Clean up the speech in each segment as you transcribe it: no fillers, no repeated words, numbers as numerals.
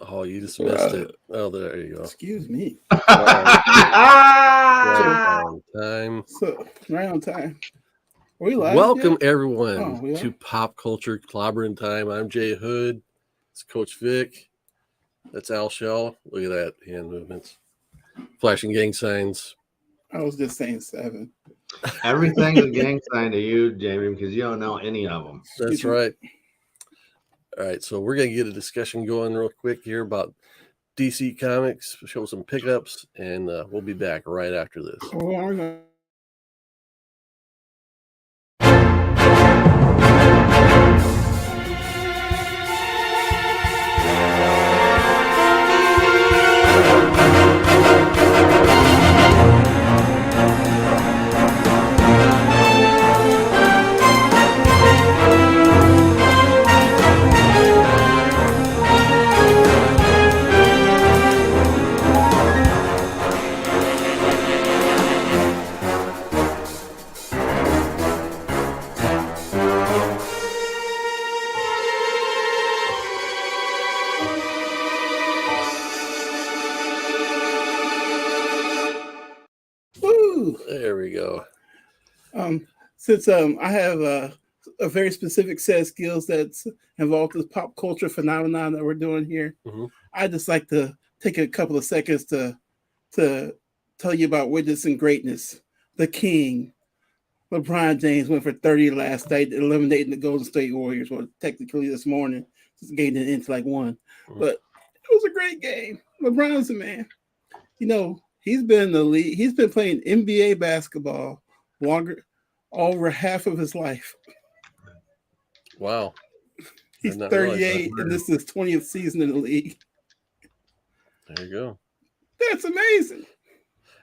Oh, you just missed it. Oh, there you go. Excuse me. Right on time. So, right on time. Are we live Welcome, yet? everyone, we are? to Pop Culture Clobbering Time. I'm Jay Hood. It's Coach Vic. That's Al Shell. Look at that hand movements. Flashing gang signs. I was just saying 7. Everything's a gang sign to you, Jamie, because you don't know any of them. That's right. All right, so we're going to get a discussion going real quick here about DC Comics, show some pickups, and we'll be back right after this. There we go. Since I have a very specific set of skills that's involved with pop culture phenomenon that we're doing here, I'd just like to take a couple of seconds to tell you about witnessing greatness. The King, LeBron James, went for 30 last night, eliminating the Golden State Warriors. Well, technically this morning, just gained it into like 1. But it was a great game. LeBron's a man. You know, he's been in the league. He's been playing NBA basketball over half of his life. Wow. He's 38, and this is his 20th season in the league. There you go. That's amazing.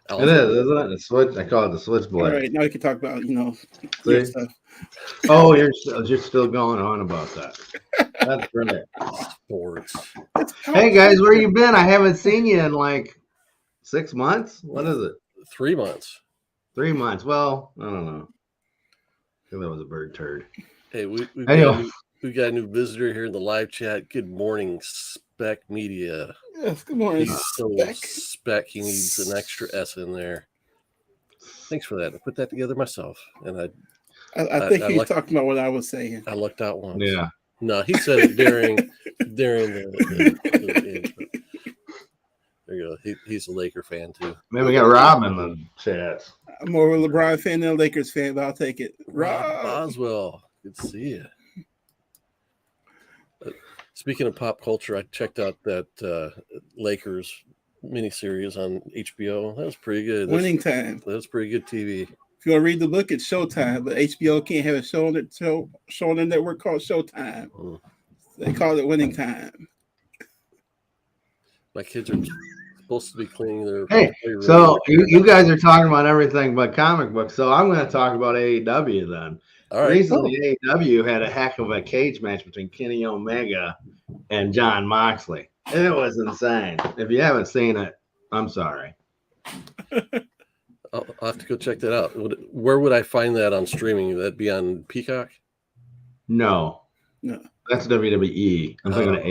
It is, isn't it? The switch. I call it the switchblade. All right, now we can talk about, your stuff. Oh, you're still going on about that. That's great. Sports. Hey guys, where you been? I haven't seen you in like 6 months. What is it? 3 months. 3 months. Well, I don't know. I think that was a bird turd. Hey, we've got a new visitor here in the live chat. Good morning, Spec Media. Yes, good morning. He's so spec. He needs an extra S in there. Thanks for that. I put that together myself, and I think he's talking about what I was saying. I looked out once. Yeah. No, he said it during the there you go. He's a Laker fan too. Man, we got Rob in the chat. I'm more of a LeBron fan than a Lakers fan, but I'll take it. Rob Boswell, good to see you. Speaking of pop culture, I checked out that Lakers miniseries on HBO. That was pretty good. Winning Time. That was pretty good TV. If you want to read the book, it's Showtime, but HBO can't have a show on their network called Showtime. They call it Winning Time. My kids are supposed to be cleaning their. Hey, so you guys are talking about everything but comic books, so I'm going to talk about AEW then. All right. Recently, AEW had a heck of a cage match between Kenny Omega and Jon Moxley. It was insane. If you haven't seen it, I'm sorry. I'll have to go check that out. Where would I find that on streaming? Would that be on Peacock? No. That's WWE. I'm thinking of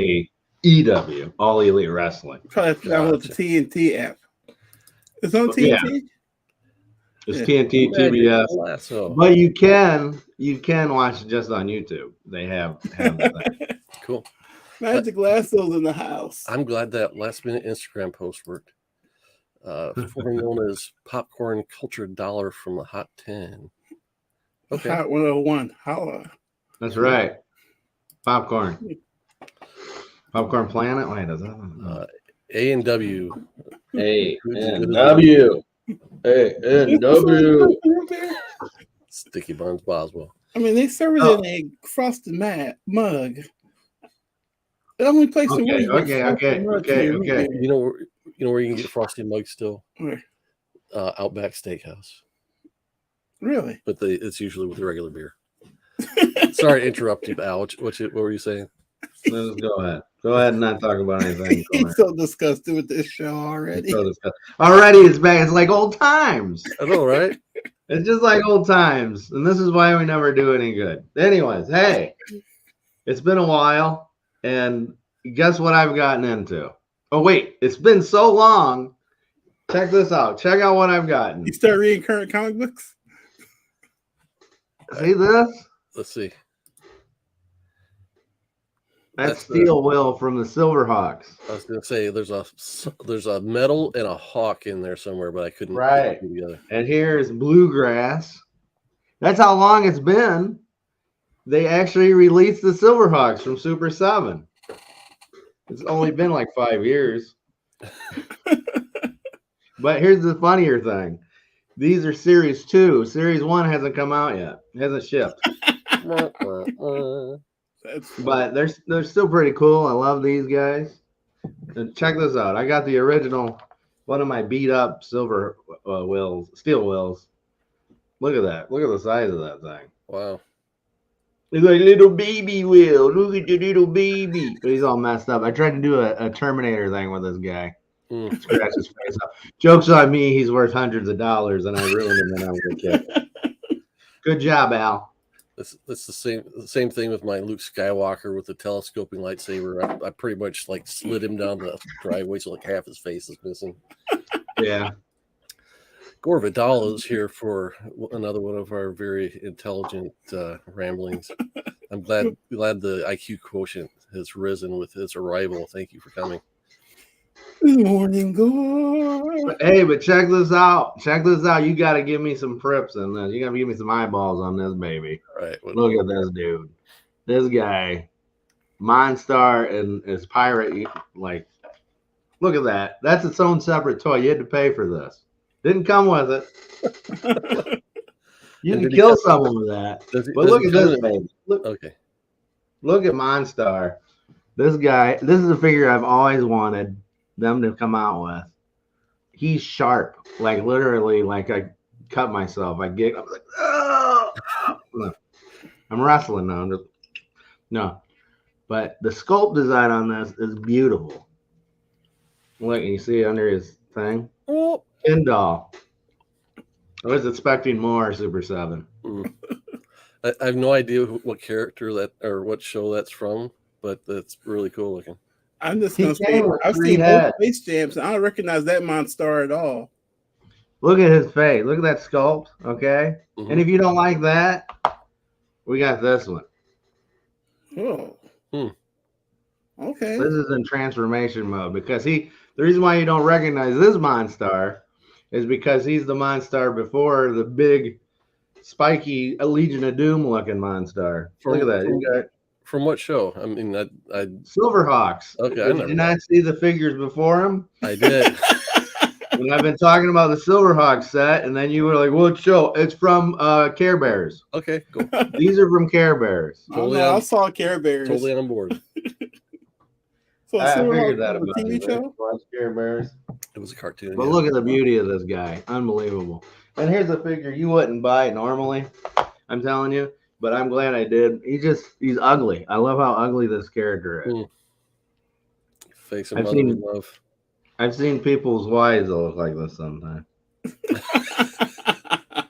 AEW, All Elite Wrestling. Probably have to download the TNT app. It's on TNT? Yeah. It's TNT, TBS. But you can watch it just on YouTube. They have that. Cool. Magic Lasso's in the house. I'm glad that last minute Instagram post worked. Formerly known as Popcorn Culture Dollar from the Hot 10. Okay. Hot 101. Holla. That's right. Popcorn. Popcorn Planet? Wait, is that A&W. A&W. A&W. Sticky Buns Boswell. I mean, they serve it in a frosted mug. The only place Okay. You know where you can get frosted mugs still? Where? Outback Steakhouse. Really? But it's usually with regular beer. Sorry to interrupt you, Al. What were you saying? Let's go ahead. Go ahead and not talk about anything. He's so disgusted with this show already. Already it's back. It's like old times. I know, right? It's just like old times. And this is why we never do any good. Anyways, hey, it's been a while. And guess what I've gotten into? Oh, wait. It's been so long. Check this out. Check out what I've gotten. You start reading current comic books? See this? Let's see. That's Steel Will from the Silverhawks. I was going to say there's a metal and a hawk in there somewhere, but I couldn't put Right. it together. And here's Bluegrass. That's how long it's been. They actually released the Silverhawks from Super 7. It's only been like 5 years. But here's the funnier thing. These are Series 2. Series 1 hasn't come out yet. It hasn't shipped. But they're still pretty cool. I love these guys. And check this out. I got the original, one of my beat up silver steel wills. Look at that. Look at the size of that thing. Wow. It's like little baby Will. Look at the little baby. He's all messed up. I tried to do a Terminator thing with this guy. Scratch his face up. Joke's on me. He's worth hundreds of dollars, and I ruined him when I was a kid. Good job, Al. That's the same thing with my Luke Skywalker with the telescoping lightsaber. I pretty much like slid him down the driveway so like half his face is missing. Yeah. Gore Vidal is here for another one of our very intelligent ramblings. I'm glad the IQ quotient has risen with his arrival. Thank you for coming. Good morning, Gore. Hey, but check this out. Check this out. You got to give me some prips in this. You got to give me some eyeballs on this baby. All right. Look at this dude. This guy, Monstar and his pirate. Like, look at that. That's its own separate toy. You had to pay for this. Didn't come with it. You can kill someone with that. But look at this baby. Look at Monstar. This guy. This is a figure I've always wanted them to come out with. He's sharp, like literally, like I cut myself. I'm like, oh! I'm wrestling now. No, but the sculpt design on this is beautiful. Look, you see under his thing, Ken doll. I was expecting more Super 7. I have no idea what character that or what show that's from, but that's really cool looking. I'm just gonna say I've seen both Space Jams, and I don't recognize that Monstar at all. Look at his face. Look at that sculpt. Okay, and if you don't like that, we got this one. Oh, okay. This is in transformation mode because the reason why you don't recognize this Monstar is because he's the Monstar before the big, spiky Legion of Doom looking Monstar. Look at that. You got. From what show? I mean, I Silverhawks. Okay, did you not see the figures before him? I did. And I've been talking about the Silverhawks set, and then you were like, "What show?" It's from Care Bears. Okay, cool. These are from Care Bears. Totally I saw Care Bears. Totally on board. So I figured that about the TV show. Watch Care Bears. It was a cartoon. But look at the beauty of this guy. Unbelievable. And here's a figure you wouldn't buy normally. I'm telling you. But I'm glad I did. He's ugly. I love how ugly this character is. Face of motherly love. I've seen people's wives that look like this sometimes.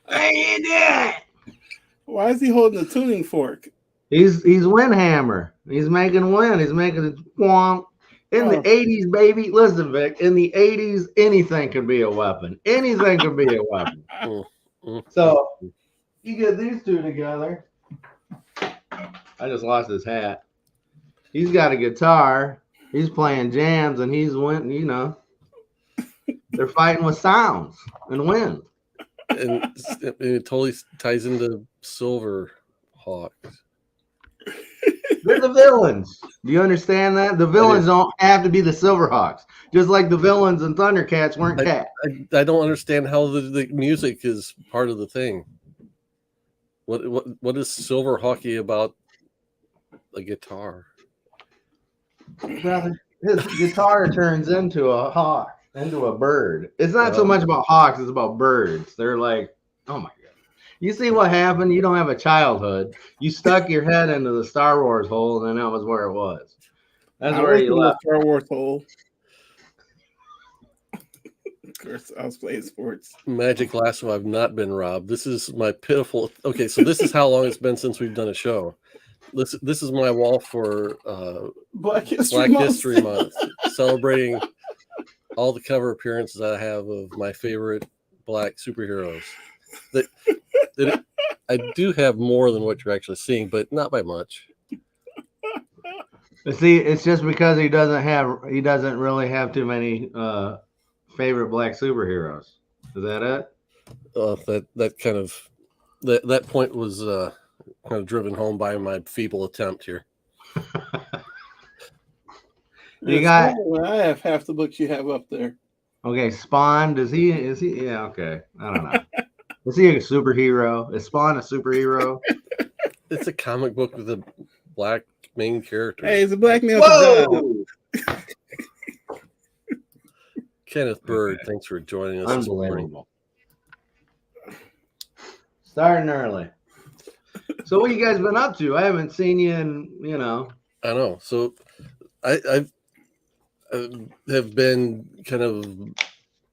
Hey, you did. Why is he holding a tuning fork? He's Windhammer. He's making wind. He's making it wonk. In the 80s, baby. Listen, Vic. In the 80s, anything could be a weapon. Anything could be a weapon. So you get these two together. I just lost his hat. He's got a guitar. He's playing jams, and he's winning. You know, they're fighting with sounds and wind. And it totally ties into Silver Hawks. They're the villains. Do you understand that? The villains don't have to be the Silverhawks. Just like the villains in Thundercats weren't cats. I don't understand how the music is part of the thing. What is Silver Hockey about a guitar? His guitar turns into a hawk, into a bird. It's not so much about hawks, it's about birds. They're like, oh my God. You see what happened? You don't have a childhood. You stuck your head into the Star Wars hole, and then that was where it was. That's where you left. Star Wars hole. Of course, I was playing sports. Magic Lasso, I've not been robbed. This is my pitiful. Okay, so this is how long it's been since we've done a show. this is my wall for Black Black Month. History Month, celebrating all the cover appearances I have of my favorite Black superheroes. That I do have more than what you're actually seeing, but not by much. But see, it's just because he doesn't really have too many favorite Black superheroes. Is that it? That point was kind of driven home by my feeble attempt here. You got. I have half the books you have up there. Okay, Spawn. Is he? Yeah. Okay. I don't know. Is he a superhero? Is Spawn a superhero? It's a comic book with a black main character. Hey, it's a black man. Whoa! Kenneth Bird, thanks for joining us. Unbelievable. Starting early. So what you guys been up to? I haven't seen you in, I know. So I have been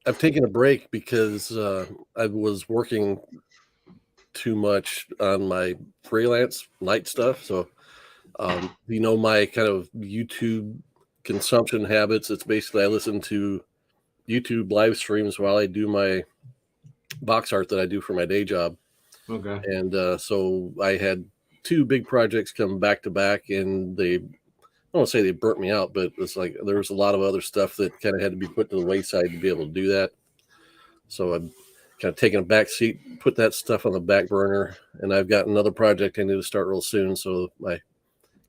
I've taken a break because I was working too much on my freelance night stuff. So, my kind of YouTube consumption habits, it's basically I listen to YouTube live streams while I do my box art that I do for my day job. Okay. And so I had two big projects come back to back, and I don't want to say they burnt me out, but it's like there was a lot of other stuff that kind of had to be put to the wayside to be able to do that. So I'm kind of taking a back seat, put that stuff on the back burner, and I've got another project I need to start real soon. So my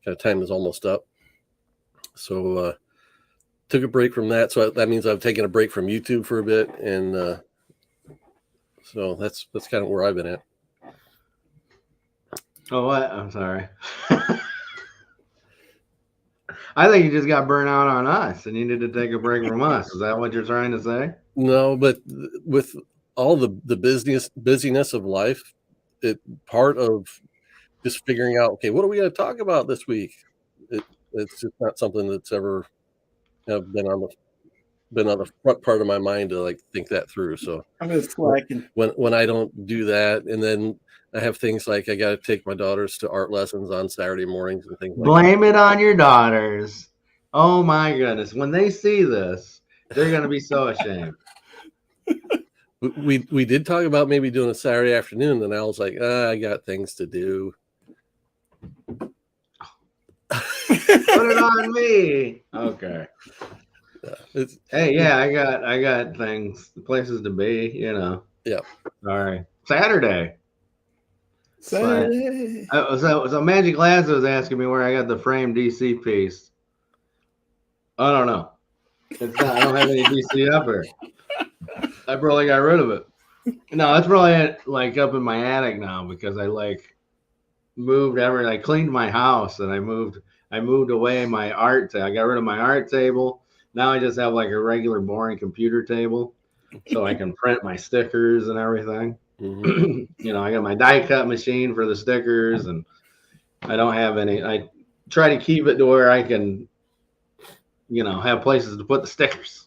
kind of time is almost up. So took a break from that. So that means I've taken a break from YouTube for a bit, and so that's kind of where I've been at. Oh, what? I'm sorry. I think you just got burnt out on us and you need to take a break from us. Is that what you're trying to say? No, but with all the busyness of life, part of just figuring out, okay, what are we going to talk about this week? It's just not something that's ever been on the front part of my mind to think that through. So I'm just slacking when I don't do that, and then I have things like I got to take my daughters to art lessons on Saturday mornings and things like that. Blame it on your daughters. Oh my goodness. When they see this, they're going to be so ashamed. We did talk about maybe doing a Saturday afternoon, and I was like, I got things to do. Put it on me. Okay. I got things, places to be, Yeah. Sorry. Saturday. Saturday. So Magic Lads was asking me where I got the framed DC piece. I don't know. It's not. I don't have any DC up here. I probably got rid of it. No, it's probably up in my attic now because I moved everything. I cleaned my house and I moved away my art. I got rid of my art table. Now I just have a regular boring computer table, so I can print my stickers and everything. Mm-hmm. I got my die cut machine for the stickers, and I don't have any. I try to keep it to where I can, have places to put the stickers.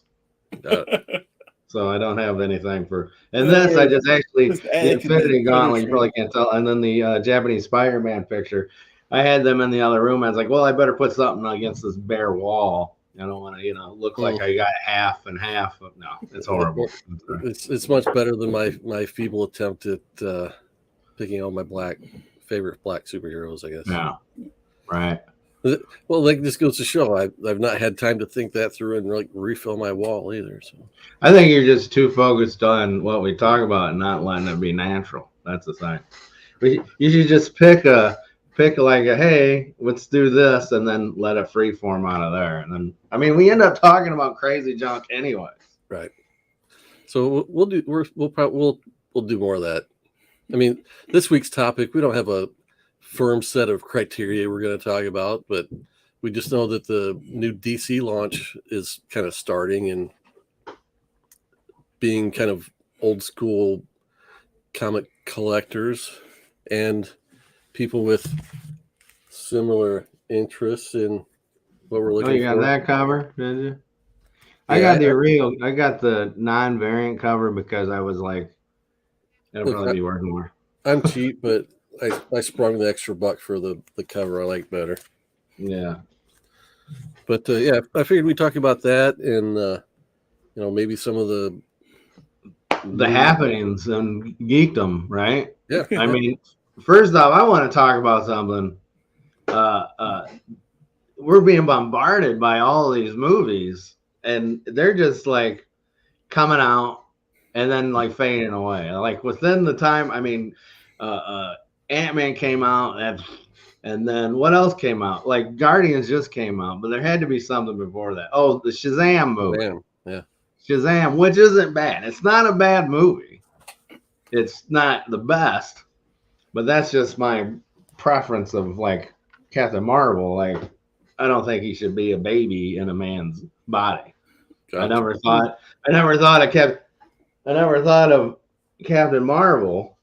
So I don't have anything for. And this, I just actually the Infinity Gauntlet. You probably can't tell. And then the Japanese Spider-Man picture. I had them in the other room. I was like, well, I better put something against this bare wall. I don't want to, look like I got half and half. No, it's horrible. It's much better than my feeble attempt at picking out my favorite black superheroes, I guess. Yeah, right. Well, this goes to show I've not had time to think that through and refill my wall either. So I think you're just too focused on what we talk about and not letting it be natural. That's the thing. You should just pick hey, let's do this, and then let it free form out of there. And then, we end up talking about crazy junk anyways. Right. So we'll do more of that. This week's topic, we don't have a firm set of criteria we're going to talk about, but we just know that the new DC launch is kind of starting, and being kind of old school comic collectors and people with similar interests in what we're looking for. You got that cover, did you? I got the non-variant cover because I was like, it'll probably be worth more. I'm cheap, but I sprung the extra buck for the cover. I like better. Yeah. But yeah, I figured we'd talk about that and maybe some of the happenings and geekdom, right? Yeah. I mean, first off, I want to talk about something. We're being bombarded by all these movies, and they're just like coming out and then like fading away. Like within the time, I mean, Ant-Man came out, and then what else came out? Like Guardians just came out, but there had to be something before that. Oh, the Shazam movie. Shazam, yeah. Shazam, which isn't bad. It's not a bad movie. It's not the best, but that's just my preference of like Captain Marvel. Like, I don't think he should be a baby in a man's body. Gotcha. I never thought of Captain Marvel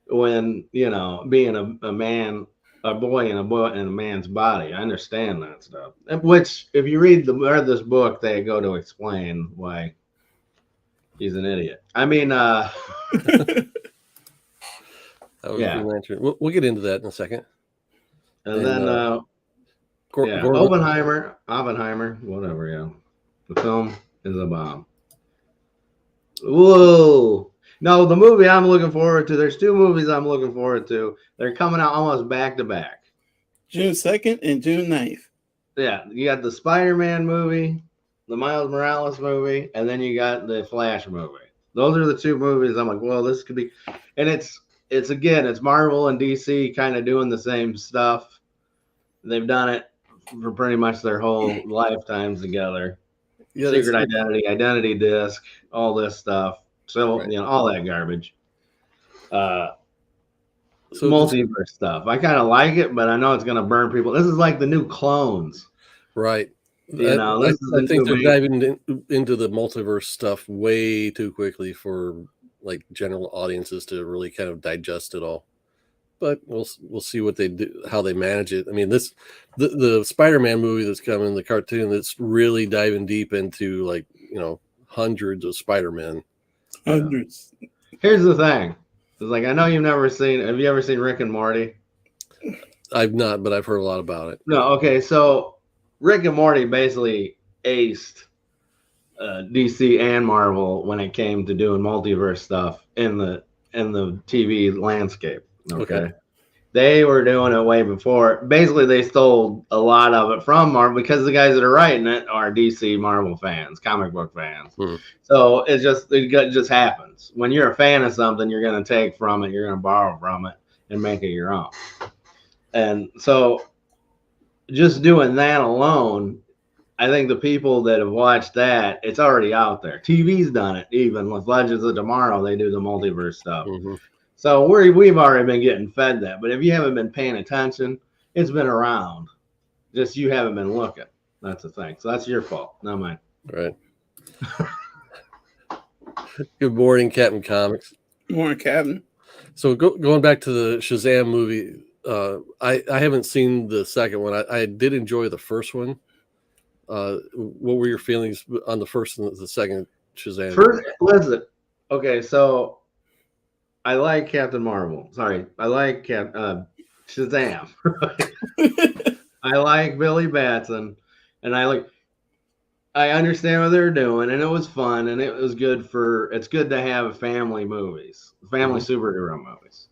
when, being a man, a boy in a man's body. I understand that stuff. Which, if you read this book, they go to explain why he's an idiot. I mean, yeah. We'll get into that in a second. And then Oppenheimer, whatever. Yeah, the film is a bomb. Whoa. No, the movie I'm looking forward to, there's two movies I'm looking forward to. They're coming out almost back to back. June 2nd and June 9th. Yeah, you got the Spider-Man movie, the Miles Morales movie, and then you got the Flash movie. Those are the two movies I'm like, well, this could be. And it's Marvel and DC kind of doing the same stuff. They've done it for pretty much their whole lifetimes together. Yeah, Secret Identity Disc, all this stuff. So, right. All that garbage. Multiverse stuff. I kind of like it, but I know it's going to burn people. This is like the new Clones. Right. I think they're diving into the multiverse stuff way too quickly for like general audiences to really kind of digest it all. But we'll see what they do, how they manage it. I mean, the Spider-Man movie that's coming, the cartoon, that's really diving deep into like hundreds of Spider-Men. Hundreds. Here's the thing. It's like, I know you've never seen. Have you ever seen Rick and Morty? I've not, but I've heard a lot about it. No, okay. So Rick and Morty basically aced DC and Marvel when it came to doing multiverse stuff in the TV landscape. Okay. They were doing it way before. Basically, they stole a lot of it from Marvel because the guys that are writing it are DC Marvel fans, comic book fans. So it just happens. When you're a fan of something, you're going to take from it, you're going to borrow from it, and make it your own. And so just doing that alone, I think the people that have watched that, it's already out there. TV's done it. Even with Legends of Tomorrow, they do the multiverse stuff. So we've already been getting fed that. But if you haven't been paying attention, it's been around. Just you haven't been looking. That's the thing. So that's your fault, not mine. Right. Good morning, Captain Comics. Good morning, Captain. So going back to the Shazam movie, I haven't seen the second one. I did enjoy the first one. What were your feelings on the first and the second Shazam? Listen. Okay, so I like Captain Marvel. Sorry, I like Shazam. I like Billy Batson, and I understand what they're doing, and it was fun, and it was good it's good to have family superhero movies.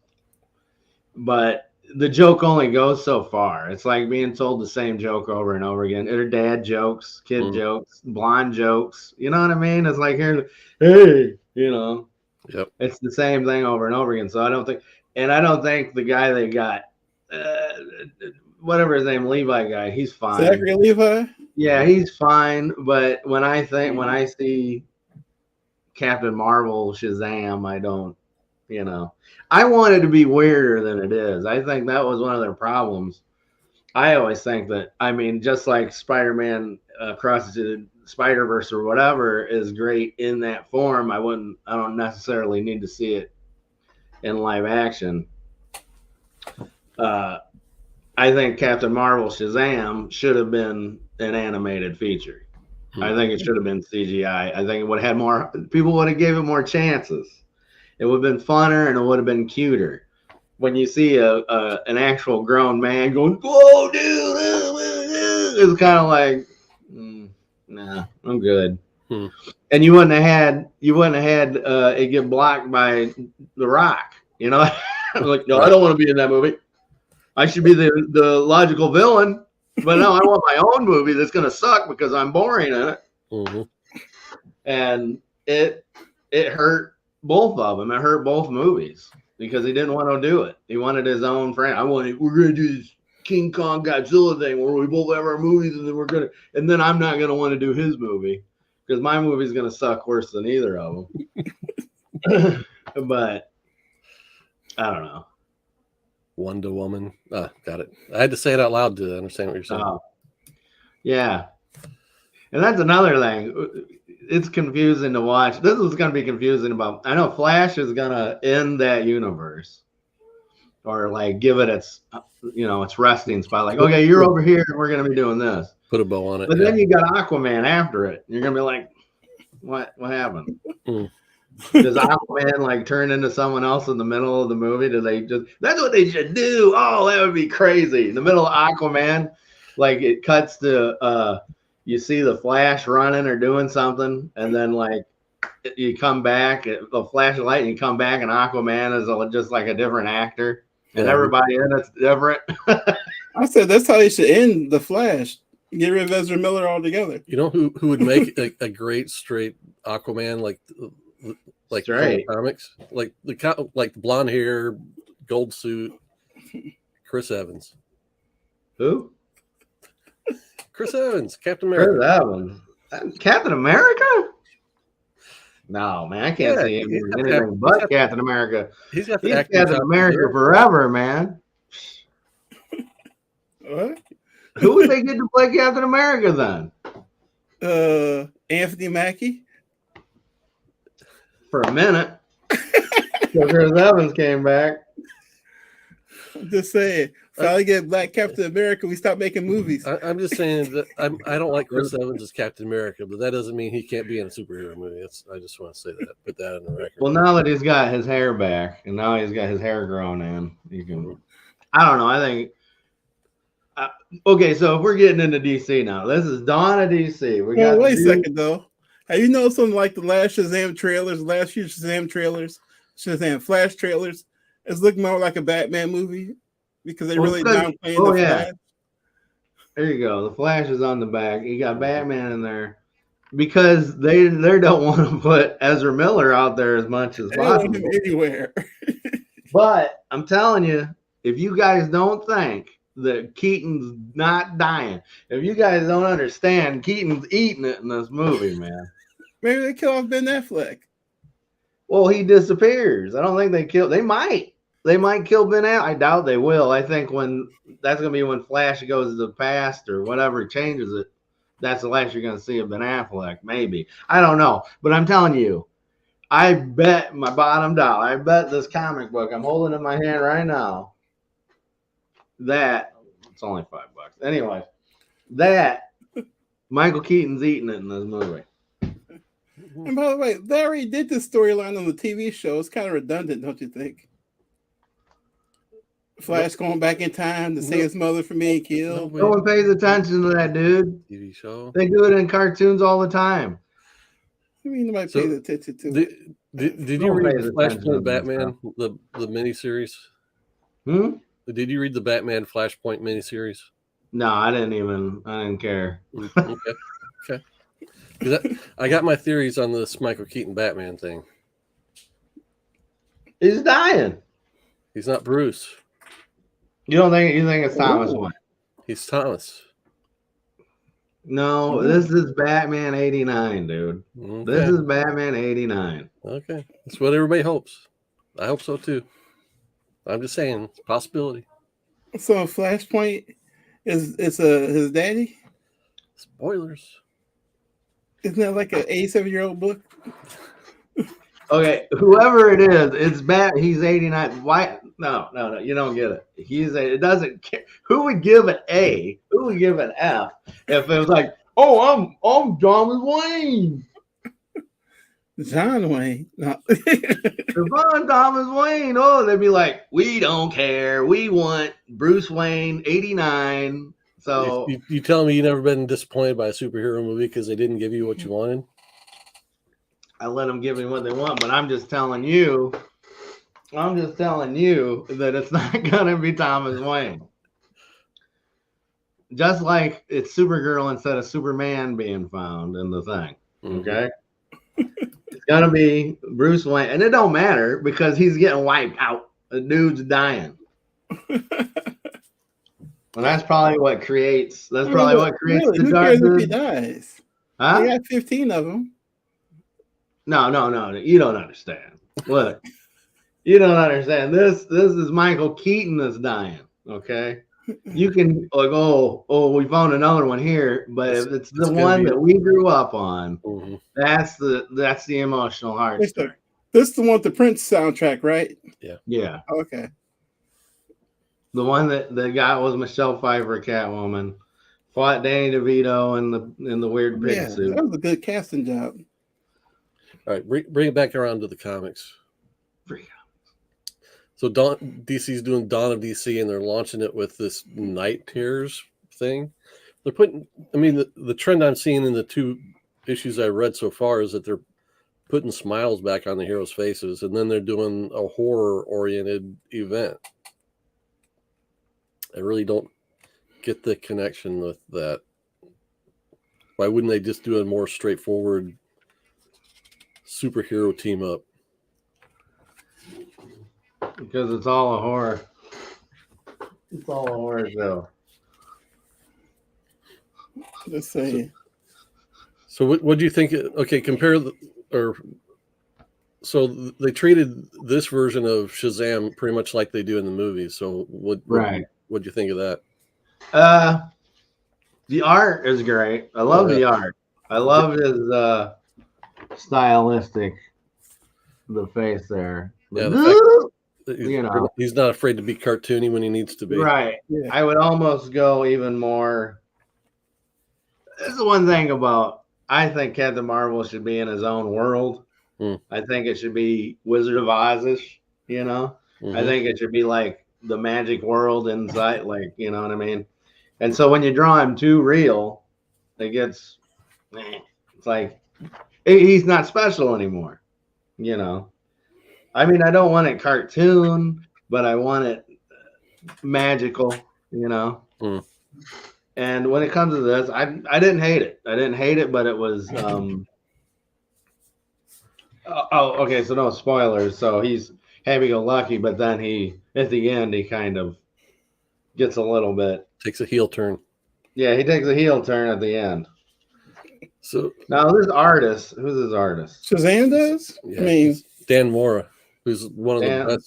But the joke only goes so far. It's like being told the same joke over and over again. They're dad jokes, kid jokes, blonde jokes. You know what I mean? It's like, hey, Yep. It's the same thing over and over again. So I don't think the guy they got, whatever his name, Levi guy, he's fine. Zachary Levi? Yeah, he's fine. But when I see Captain Marvel, Shazam, I don't, I want it to be weirder than it is. I think that was one of their problems. I always think that, just like Spider-Man Across the Spider-Verse or whatever is great in that form, I don't necessarily need to see it in live action. I think Captain Marvel Shazam should have been an animated feature. I think it should have been CGI. I think it would have had people would have gave it more chances. It would have been funner and it would have been cuter. when you see an actual grown man going, "Whoa, dude," it's kind of like, nah, I'm good. And you wouldn't have had it get blocked by The Rock, you know? Like, no, I don't want to be in that movie. I should be the logical villain, but no, I want my own movie that's gonna suck because I'm boring in it. Mm-hmm. And it hurt both of them. It hurt both movies because he didn't want to do it. He wanted his own friend. We're gonna do this King Kong Godzilla thing where we both have our movies, and then I'm not gonna want to do his movie because my movie's gonna suck worse than either of them. But I don't know. Wonder Woman. Got it. I had to say it out loud to understand what you're saying. Yeah. And that's another thing. It's confusing to watch. This is going to be confusing about. I know Flash is going to end that universe, or like give it its resting spot. Like, okay, you're over here, and we're going to be doing this. Put a bow on it. But then you got Aquaman after it. You're going to be like, what happened? Does Aquaman like turn into someone else in the middle of the movie? Do they just? That's what they should do. Oh, that would be crazy. In the middle of Aquaman, like it cuts to you see the Flash running or doing something, and then like you come back, a flash of light, and you come back, and Aquaman is just like a different actor, and everybody in it's different. I said that's how they should end the Flash. Get rid of Ezra Miller altogether. You know who would make a great straight Aquaman like Straight comics, like the blonde hair, gold suit, Chris Evans. Who? Chris Evans, Captain America. Chris Evans, Captain America? No, man, I can't see him doing anything but Captain America. He's got He's Captain America forever, man. What? Who would they get to play Captain America then? Anthony Mackie. For a minute. So Chris Evans came back. I'm just saying. Finally get Black Captain America, we stop making movies. I'm just saying that I don't like Chris Evans as Captain America, but that doesn't mean he can't be in a superhero movie. I just want to say that. Put that on the record. Well, now that he's got his hair back and now he's got his hair grown in, you can. I don't know. I think. Okay, so if we're getting into DC now, this is Dawn of DC. Wait a second though. Have you noticed something like the last Shazam trailers, last year's Shazam trailers, Shazam Flash trailers? It's looking more like a Batman movie because they really downplaying the Flash. There you go. The Flash is on the back. You got Batman in there because they don't want to put Ezra Miller out there as much as possible. Don't want him anywhere. But I'm telling you, if you guys don't think that Keaton's not dying, if you guys don't understand, Keaton's eating it in this movie, man. Maybe they kill off Ben Affleck. Well, he disappears. I don't think they kill. They might kill Ben Affleck. I doubt they will. I think that's going to be when Flash goes to the past or whatever changes it. That's the last you're going to see of Ben Affleck. Maybe. I don't know. But I'm telling you, I bet my bottom dollar. I bet this comic book I'm holding in my hand right now. That it's only $5. Anyway, that Michael Keaton's eating it in this movie. And by the way, they already did this storyline on the TV show. It's kind of redundant, don't you think? Flash going back in time to save his mother from being killed. No one pays attention to that, dude. TV show. They do it in cartoons all the time. I mean, nobody pays attention to it. Did you read the Flashpoint Batman, the miniseries? Did you read the Batman Flashpoint miniseries? No, I didn't care. Okay. I got my theories on this Michael Keaton Batman thing. He's dying. He's not Bruce. You think it's Thomas Wayne? He's Thomas. No, this is Batman 89, dude. Okay. This is Batman 89. Okay. That's what everybody hopes. I hope so too. I'm just saying, it's a possibility. So Flashpoint is his daddy? Spoilers. Isn't that like an 87-year-old book? Okay, whoever it is, it's bad. He's 89. Why? No, you don't get it. It doesn't care. Who would give an A? Who would give an F if it was like, oh, I'm Thomas Wayne? John Wayne. No. Devon Thomas Wayne. Oh, they'd be like, we don't care. We want Bruce Wayne, 89. So You tell me you never been disappointed by a superhero movie because they didn't give you what you wanted? I let them give me what they want, but I'm just telling you that it's not gonna be Thomas Wayne. Just like it's Supergirl instead of Superman being found in the thing. Okay. It's gonna be Bruce Wayne, and it don't matter because he's getting wiped out. The dude's dying. And that's probably what creates. That's probably what creates really, the who dark. cares if he dies? Huh? They got 15 of them. No. You don't understand. Look, you don't understand. This is Michael Keaton that's dying. Okay. You can like, oh, we found another one here, but if it's the one that we grew up on, that's the emotional heartstring. This is the one with the Prince soundtrack, right? Yeah. Okay. The one that got was Michelle Pfeiffer, Catwoman, fought Danny DeVito in the weird pig suit. That was a good casting job. All right, bring it back around to the comics. So DC's doing Dawn of DC, and they're launching it with this Night Terrors thing. They're putting, I mean, the trend I'm seeing in the 2 issues I read so far is that they're putting smiles back on the heroes' faces, and then they're doing a horror-oriented event. I really don't get the connection with that. Why wouldn't they just do a more straightforward superhero team up? Because it's all a horror. It's all a horror show. Let's say. So what do you think? Okay, so they treated this version of Shazam pretty much like they do in the movies. So what do you think of that? The art is great. I love the art. I love his stylistic, the face there. Yeah, he's not afraid to be cartoony when he needs to be. Right. Yeah. I would almost go even more. This is one thing about, I think Captain Marvel should be in his own world. I think it should be Wizard of Oz-ish, you know? I think it should be like the magic world inside, like, you know what I mean? And so when you draw him too real, it gets, it's like, he's not special anymore, you know? I mean, I don't want it cartoon, but I want it magical, you know? And when it comes to this, I didn't hate it. I didn't hate it, but it was, okay, so no spoilers. So he's happy-go-lucky, but then at the end, he kind of gets a little bit. Takes a heel turn. Yeah, he takes a heel turn at the end. So now who's his artist? Shazam does? Yeah, I mean, Dan Mora, who's one of the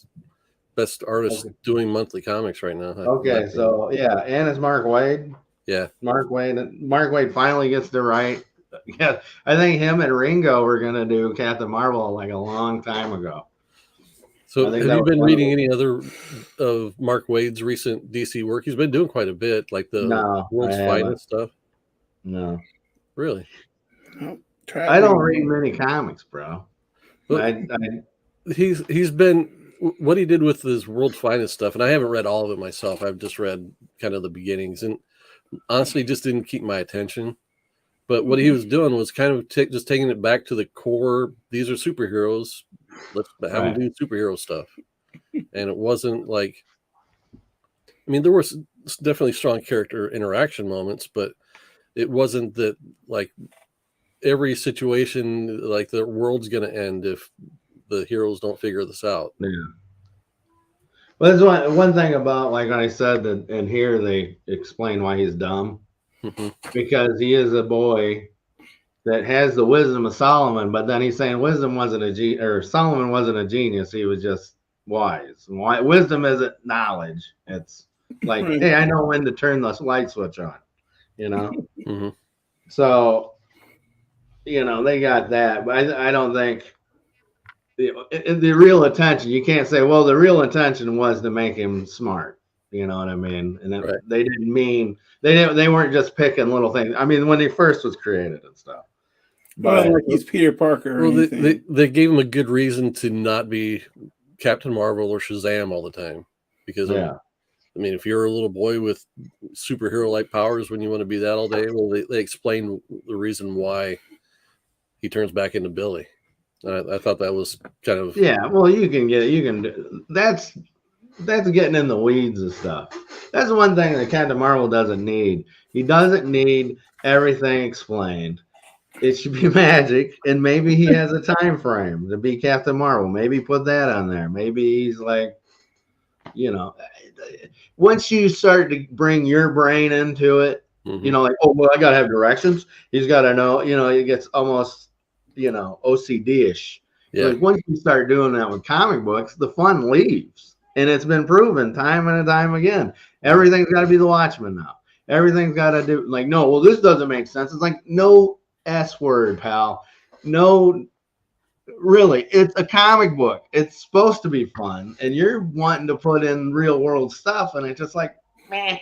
best artists doing monthly comics right now. Okay, so yeah, and it's Mark Waid. Yeah. Mark Waid finally gets to write. Yeah, I think him and Ringo were gonna do Captain Marvel like a long time ago. So have you been reading any other of Mark Waid's recent DC work? He's been doing quite a bit, like the World's Finest stuff. No. Really? I don't read many comics, bro. He's been, what he did with his World's Finest stuff, and I haven't read all of it myself. I've just read kind of the beginnings, and honestly just didn't keep my attention. But what he was doing was kind of just taking it back to the core. These are superheroes. Let's have them do superhero stuff. And it wasn't like, I mean, there were definitely strong character interaction moments, but it wasn't that like every situation, like the world's going to end if the heroes don't figure this out. Yeah. Well, there's one thing about, like I said, that in here they explain why he's dumb. Because he is a boy that has the wisdom of Solomon, but then he's saying Solomon wasn't a genius. He was just wise. Wisdom isn't knowledge. It's like, hey, I know when to turn the light switch on, you know? So, you know, they got that, but I don't think the real intention, you can't say, well, the real intention was to make him smart. You know what I mean? And they didn't mean, they weren't just picking little things. I mean, when he first was created and stuff. But like he's Peter Parker or Well, anything. they gave him a good reason to not be Captain Marvel or Shazam all the time, because yeah, I mean, if you're a little boy with superhero-like powers when you want to be that all day, well, they explain the reason why he turns back into Billy. I thought that was kind of yeah. Well, that's getting in the weeds and stuff. That's one thing that Captain Marvel doesn't need. He doesn't need everything explained. It should be magic, and maybe he has a time frame to be Captain Marvel. Maybe put that on there. Maybe he's like, you know, once you start to bring your brain into it, Mhm. you know, like, oh, well, I got to have directions. He's got to know, you know, it gets almost, you know, OCD ish. Yeah. Like, once you start doing that with comic books, the fun leaves. And it's been proven time and time again. Everything's got to be the Watchmen now. Everything's got to do, like, no, well, this doesn't make sense. It's like, no S word, pal. No, really, it's a comic book. It's supposed to be fun, and you're wanting to put in real world stuff, and it's just like, meh.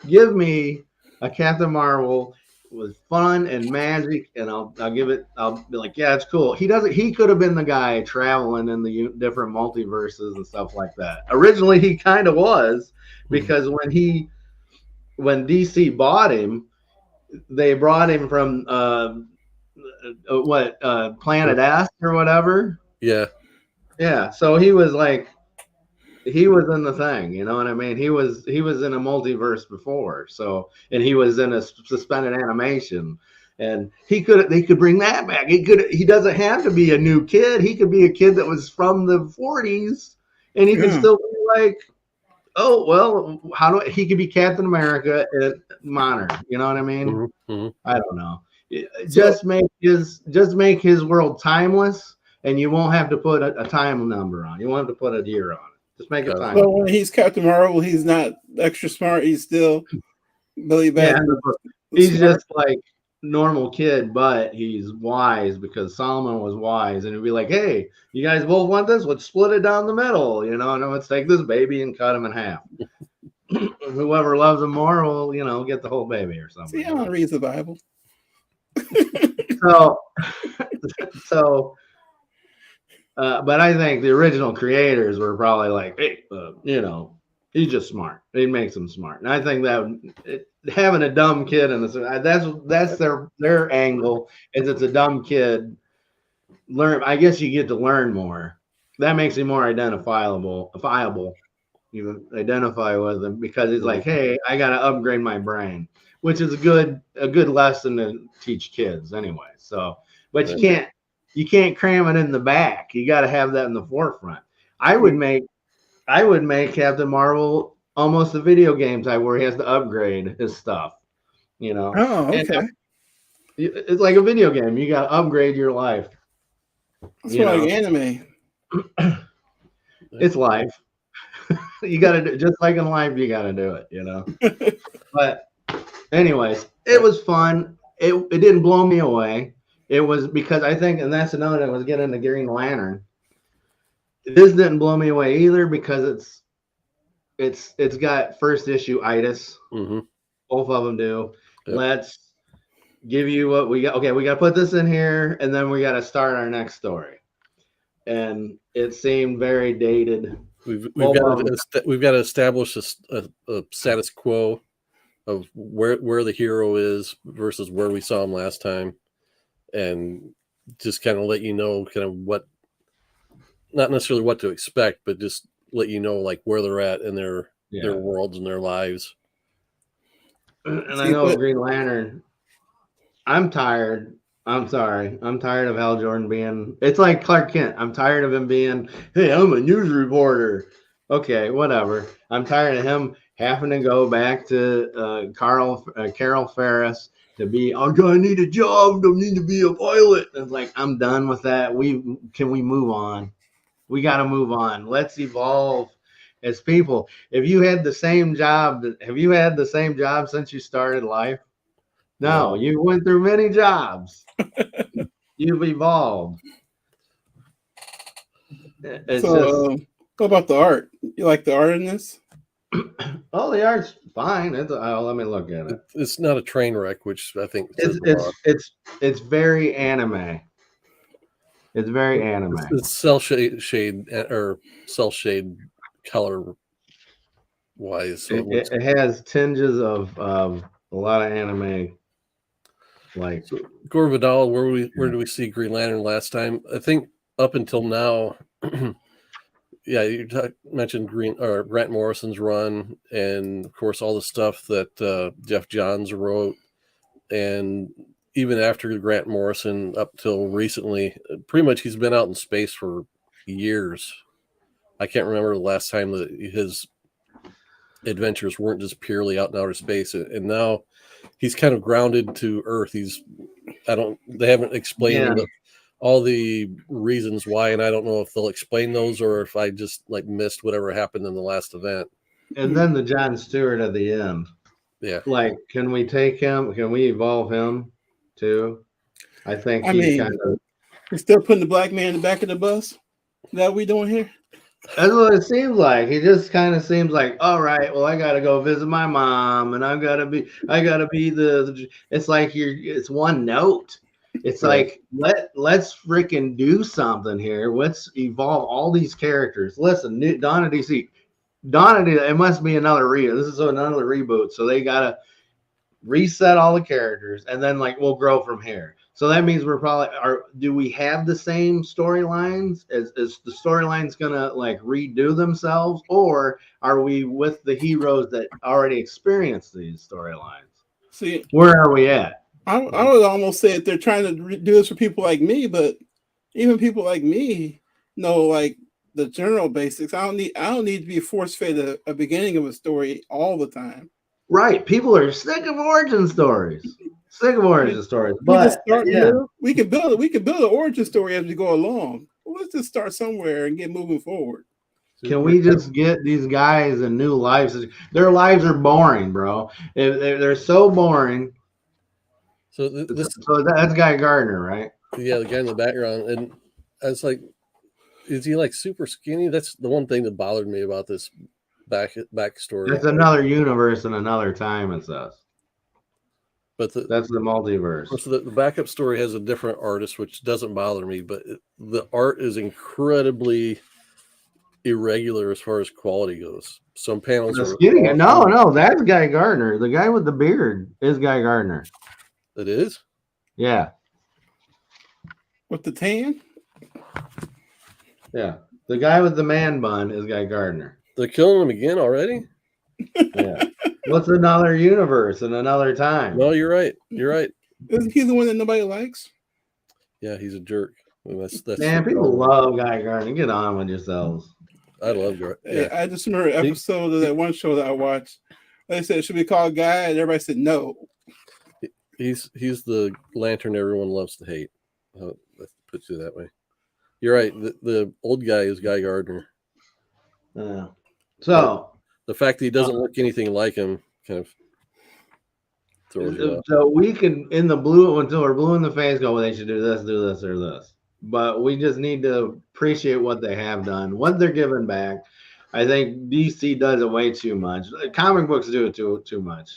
Give me a Captain Marvel with fun and magic, and I'll give it. I'll be like, yeah, it's cool. He doesn't. He could have been the guy traveling in the different multiverses and stuff like that. Originally, he kind of was, because when DC bought him, they brought him from Planet S or whatever. Yeah. Yeah, so he was like, he was in the thing, you know what I mean? He was in a multiverse before, so, and he was in a suspended animation, and they could bring that back. He doesn't have to be a new kid. He could be a kid that was from the 40s, and he could still be like, oh well, he could be Captain America modern, you know what I mean? Mm-hmm. I don't know. Just make his world timeless, and you won't have to put a time number on. You won't have to put a year on it. Just make it timeless. So when he's Captain Marvel, he's not extra smart. He's still Billy Bat. Yeah, he's just like normal kid, but he's wise because Solomon was wise, and he'd be like, "Hey, you guys both want this? Let's split it down the middle, you know, and let's take this baby and cut him in half. Whoever loves him more will, you know, get the whole baby or something." See, I don't read the Bible. But I think the original creators were probably like, hey, you know, he's just smart. He makes him smart, and I think that having a dumb kid in this, that's their angle, is it's a dumb kid. I guess you get to learn more. That makes him more viable. You identify with him because he's like, hey, I got to upgrade my brain, which is a good lesson to teach kids anyway. So, but you can't cram it in the back. You got to have that in the forefront. I would make Captain Marvel almost a video game type where he has to upgrade his stuff, you know. Oh, okay. And it's like a video game. You got to upgrade your life. It's like anime. It's life. You got to do, just like in life, you got to do it, you know. But anyways, it was fun. It didn't blow me away. It was because I think, and that's another that was getting into Green Lantern. This didn't blow me away either because it's got first issue itis. Mm-hmm. Both of them do. Yep. Let's give you what we got. Okay, we got to put this in here, and then we got to start our next story. And it seemed very dated. We've got to establish a status quo of where the hero is versus where we saw him last time, and just kind of let you know kind of what, not necessarily what to expect, but just let you know like where they're at in their worlds and their lives. And I know Green Lantern, I'm tired. I'm sorry. I'm tired of Hal Jordan being, it's like Clark Kent. I'm tired of him being, hey, I'm a news reporter. Okay, whatever. I'm tired of him having to go back to Carol Ferris to be, I need a job. Don't need to be a pilot. And it's like, I'm done with that. Can we move on? We got to move on. Let's evolve as people. If you had the same job, have you had the same job since you started life? No, you went through many jobs. You've evolved. What about the art? You like the art in this? Oh, the art's fine. Let me look at it. It's not a train wreck, which I think says It's a lot. it's very anime. It's very anime. It's cell shade or cell shade color wise. So It has tinges of a lot of anime. Like so Gore Vidal, where do we see Green Lantern last time? I think up until now, yeah, you mentioned Grant Morrison's run, and of course all the stuff that Jeff Johns wrote, and even after Grant Morrison, up till recently, pretty much he's been out in space for years. I can't remember the last time that his adventures weren't just purely out in outer space, and now he's kind of grounded to Earth. They haven't explained all the reasons why, and I don't know if they'll explain those or if I just like missed whatever happened in the last event. And then the John Stewart at the end. Yeah. Like, can we take him? Can we evolve him too? I think we're still putting the black man in the back of the bus. Is that what we doing here? That's what it seems like. He just kind of seems like, all right, well, I gotta go visit my mom, and I gotta be the. It's like it's one note. It's like let's freaking do something here. Let's evolve all these characters. Listen, Dawn of DC. It must be another This is another reboot, so they gotta reset all the characters, and then like we'll grow from here. So that means do we have the same storylines? Is the storylines gonna like redo themselves, or are we with the heroes that already experienced these storylines? See, where are we at? I would almost say that they're trying to do this for people like me, but even people like me know like the general basics. I don't need to be force fed a beginning of a story all the time. Right. People are sick of origin stories. But we can build an origin story as we go along. Well, let's just start somewhere and get moving forward. Can we just get these guys a new lives? Their lives are boring, bro. They're so boring. So that's Guy Gardner, right? Yeah, the guy in the background. And I was like, is he like super skinny? That's the one thing that bothered me about this backstory. It's another universe and another time, it says. But that's the multiverse. So the backup story has a different artist, which doesn't bother me, but the art is incredibly irregular as far as quality goes. Some panels are skinny. No, that's Guy Gardner. The guy with the beard is Guy Gardner. It is? Yeah. With the tan? Yeah. The guy with the man bun is Guy Gardner. They're killing him again already? Yeah. What's another universe and another time? No, you're right. Isn't he the one that nobody likes? Yeah, he's a jerk. That's man, people love Guy Gardner. Get on with yourselves. I love Gardner. Yeah. I just remember an episode of that one show that I watched. They said, should we call Guy? And everybody said no. He's the Lantern everyone loves to hate. Let's put it that way. You're right. The old guy is Guy Gardner. So the fact that he doesn't look anything like him kind of throws you off. So we can, in the blue, until we're blue in the face, go, well, they should do this, or this. But we just need to appreciate what they have done, what they're giving back. I think DC does it way too much. Comic books do it too much.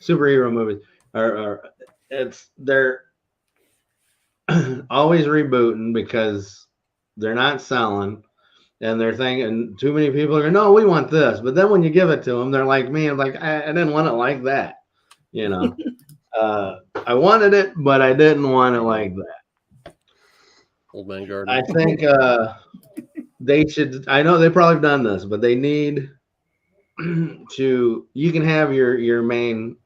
Superhero movies they're always rebooting because they're not selling. And they're thinking too many people are going, no, we want this. But then when you give it to them, they're like me. I'm like, I didn't want it like that. You know, I wanted it, but I didn't want it like that. Old man Gardner. I think they should. I know they've probably done this, but they need to. You can have your main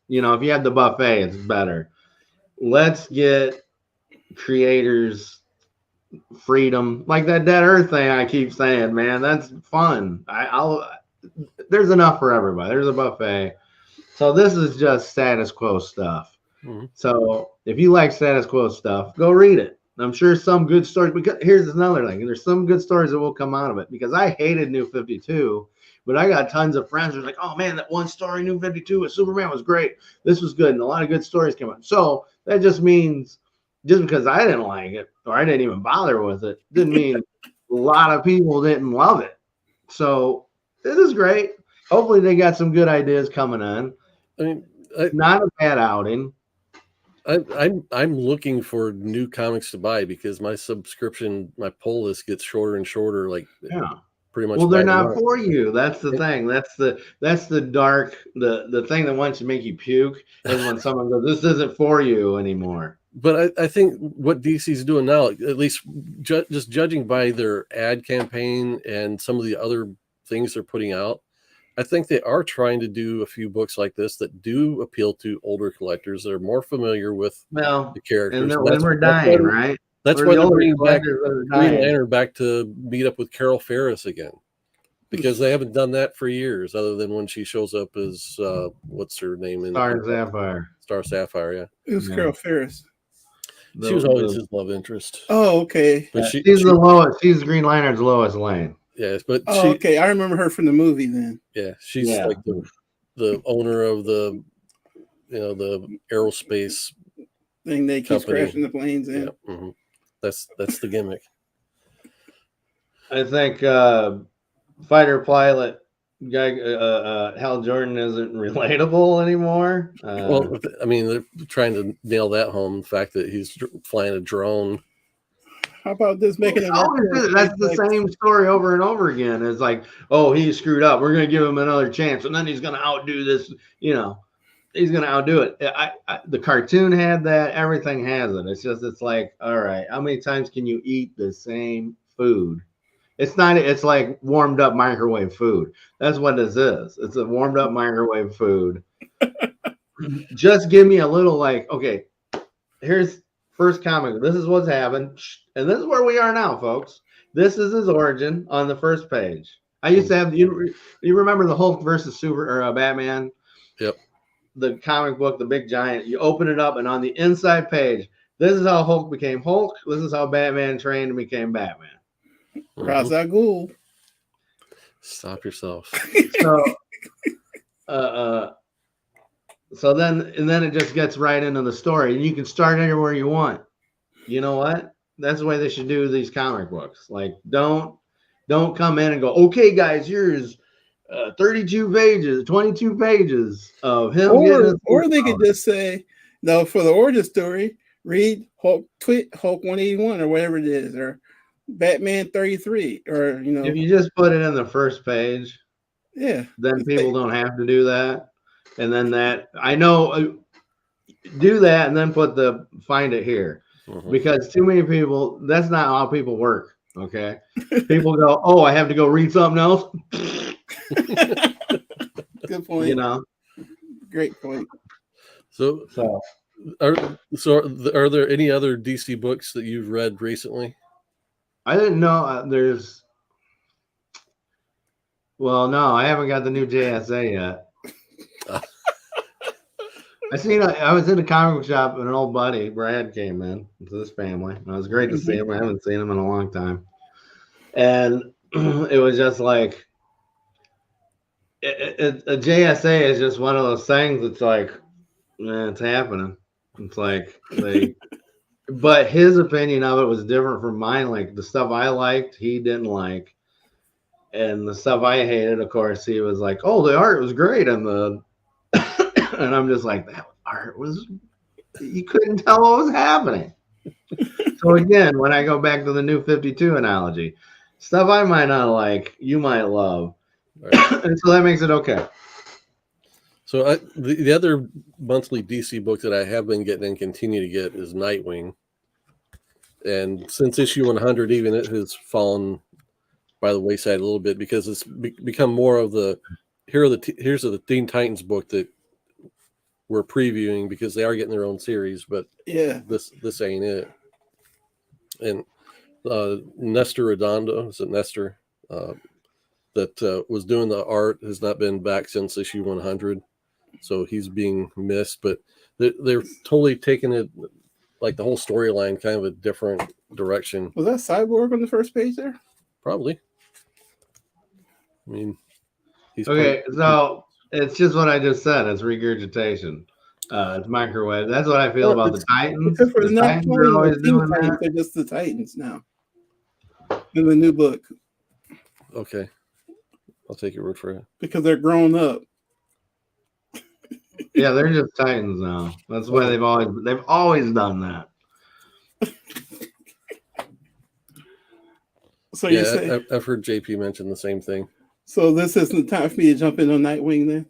if you have the buffet, it's better. Let's get creators freedom, like that Dead Earth thing I keep saying, man. That's fun. There's enough for everybody. There's a buffet. So this is just status quo stuff. Mm-hmm. So if you like status quo stuff, go read it. I'm sure some good stories, because here's another thing. There's some good stories that will come out of it, because I hated New 52, but I got tons of friends who are like, oh man, that one story, New 52 with Superman was great. This was good. And a lot of good stories came out. So that just means, just because I didn't like it or I didn't even bother with it, didn't mean a lot of people didn't love it. So This is great. Hopefully they got some good ideas coming on. I mean, Not a bad outing. I'm looking for new comics to buy because my subscription, my pull list gets shorter and shorter. Like, Yeah. pretty much. Well, they're by the not month. for you. That's the thing. That's the dark, the thing that wants to make you puke is when someone goes, "This isn't for you anymore." But I think what DC's doing now, at least just judging by their ad campaign and some of the other things they're putting out, I think they are trying to do a few books like this that do appeal to older collectors that are more familiar with the characters. And when we're dying, right? That's why they're bringing back Green Lantern back to meet up with Carol Ferris again, because they haven't done that for years, other than when she shows up as what's her name in Star Sapphire. Yeah, it was Carol Ferris. She was always his love interest. Oh, okay. But she's the lowest. She's Green Lantern's Lois Lane. Yes, but okay. I remember her from the movie then. Yeah, she's like the owner of the aerospace thing they keep crashing the planes in. Yeah. Mm-hmm. That's the gimmick. I think fighter pilot guy Hal Jordan isn't relatable anymore. Well, I mean, they're trying to nail that home. The fact that he's flying a drone. How about this making it? That's the same story over and over again. It's like, oh, he screwed up. We're going to give him another chance, and then he's going to outdo this. He's going to outdo it. The cartoon had that. Everything has it. It's like, all right, how many times can you eat the same food? It's not. It's like warmed up microwave food. That's what this is. It's a warmed up microwave food. Just give me a little like, okay, here's first comic. This is what's happened, and this is where we are now, folks. This is his origin on the first page. I used to have you remember the Hulk versus Batman? Yep. The comic book, the big giant. You open it up, and on the inside page, this is how Hulk became Hulk. This is how Batman trained and became Batman. Ra's al Ghul. Stop yourself. So then it just gets right into the story, and you can start anywhere you want. You know what? That's the way they should do these comic books. Like, don't come in and go, okay, guys, here's 32 pages, 22 pages of him. Or they could just say, no, for the origin story, read Hulk 181 or whatever it is, or Batman 33, or If you just put it in the first page, then people don't have to do that. And then do that and then find it here. Mm-hmm. Because too many people, that's not how people work. Okay. People go, oh, I have to go read something else. Good point. Great point. So are there any other DC books that you've read recently? I didn't know no, I haven't got the new JSA yet. I was in a comic book shop and an old buddy, Brad, came in to this family. And it was great to see him. I haven't seen him in a long time. And it was just like, a JSA is just one of those things. It's like, it's happening. It's like, but his opinion of it was different from mine. Like, the stuff I liked, he didn't like. And the stuff I hated, of course, he was like, oh, the art was great. And I'm just like, that art was, you couldn't tell what was happening. So again, when I go back to the new 52 analogy, stuff I might not like, you might love. Right. And so that makes it okay. So the other monthly DC book that I have been getting and continue to get is Nightwing. And since issue 100, even it has fallen by the wayside a little bit because it's become more of here's the Teen Titans book that we're previewing because they are getting their own series, but this ain't it. And Nestor Redondo, is it Nestor, that was doing the art has not been back since issue 100, so he's being missed. But they're totally taking it, like the whole storyline, kind of a different direction. Was that Cyborg on the first page there? Probably. I mean, so it's just what I just said. It's regurgitation. It's microwave. That's what I feel about the Titans. Except for the Titans are always doing that. They're just the Titans now. In the new book. Okay. I'll take your word for it. because they're grown up. Yeah, they're just Titans now. That's why they've always done that. So you Yeah, say I've heard JP mention the same thing. so this isn't the time for me to jump in on Nightwing then?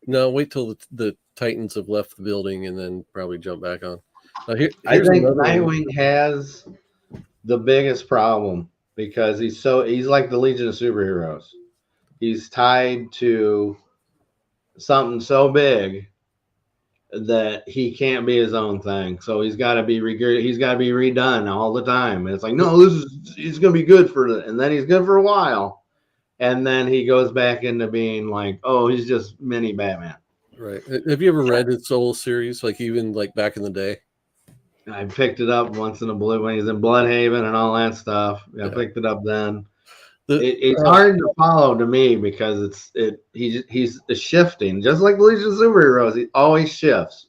No, wait till the Titans have left the building and then probably jump back on. Now I here's think another one. Nightwing has the biggest problem because he's like the Legion of Superheroes. He's tied to something so big that he can't be his own thing. So he's got to be redone all the time. And it's like, no, he's going to be good and then he's good for a while. And then he goes back into being like, oh, he's just mini Batman. Right. Have you ever read his solo series, like even like back in the day? I picked it up once in a blue when he's in Bloodhaven and all that stuff. I picked it up then. It's hard to follow to me because he's shifting, just like the Legion of Superheroes. He always shifts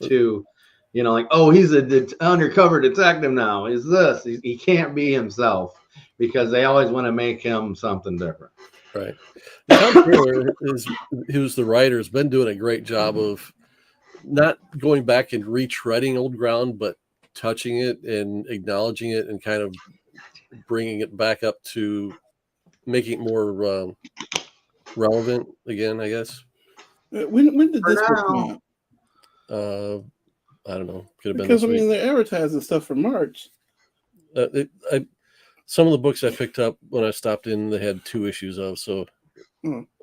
to, like, oh, he's an undercover detective now. He's this. He can't be himself because they always want to make him something different. Right. Tom Taylor who's the writer, has been doing a great job of not going back and retreading old ground, but touching it and acknowledging it and kind of bringing it back up to making it more relevant again, I guess. When did this book come out? I don't know. Could have been because this week. they're advertising stuff for March. Some of the books I picked up when I stopped in, they had 2 issues of, so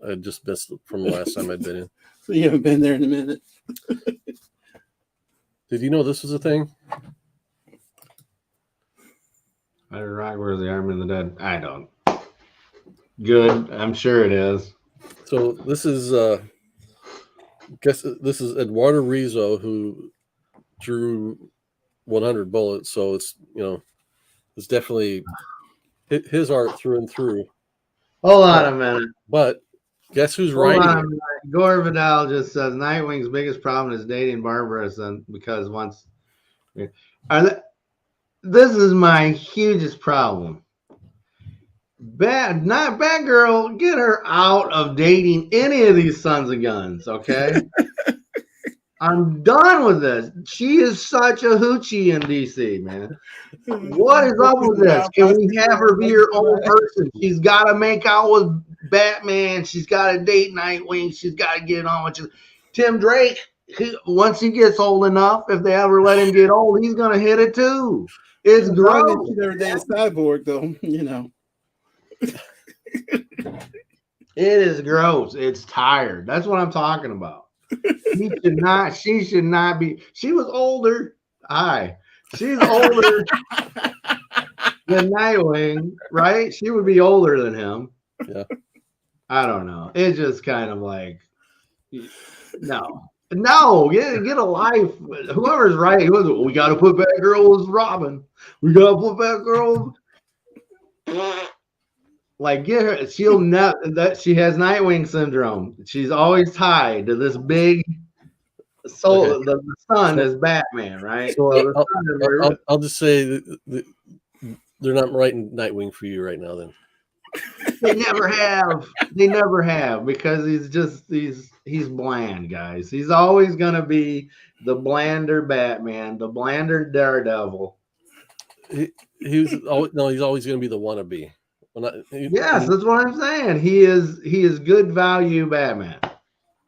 I just missed it from the last time I'd been in. So you haven't been there in a minute. Did you know this was a thing? Where's the Army of the Dead? I don't. Good. I'm sure it is. So this is this is Eduardo Rizzo, who drew 100 Bullets, so it's it's definitely his art through and through. Hold on a minute. But guess who's writing? Gore Vidal just says Nightwing's biggest problem is dating Barbarous, and because this is my hugest problem. Batgirl, get her out of dating any of these sons of guns, okay? I'm done with this. She is such a hoochie in DC, man. What is up with this? Can we have her be her own person? She's got to make out with Batman. She's got to date Nightwing. She's got to get on with Tim Drake. Once he gets old enough, if they ever let him get old, he's going to hit it too. It's gross. She never dated Cyborg, though, It is gross. It's tired. That's what I'm talking about. She should not be. She was older. She's older than Nightwing, right? She would be older than him. Yeah. I don't know. It's just kind of like, no, get a life. Whoever's right, we got to put Batgirl as Robin. We got to put Batgirl. Like, get her. She'll not. That she has Nightwing syndrome. She's always tied to this big soul. Okay. The sun is Batman, right? So I'll just say that they're not writing Nightwing for you right now. Then they never have. They never have because he's bland, guys. He's always gonna be the blander Batman, the blander Daredevil. He's always gonna be the wannabe. Yes, that's what I'm saying. He is good value Batman.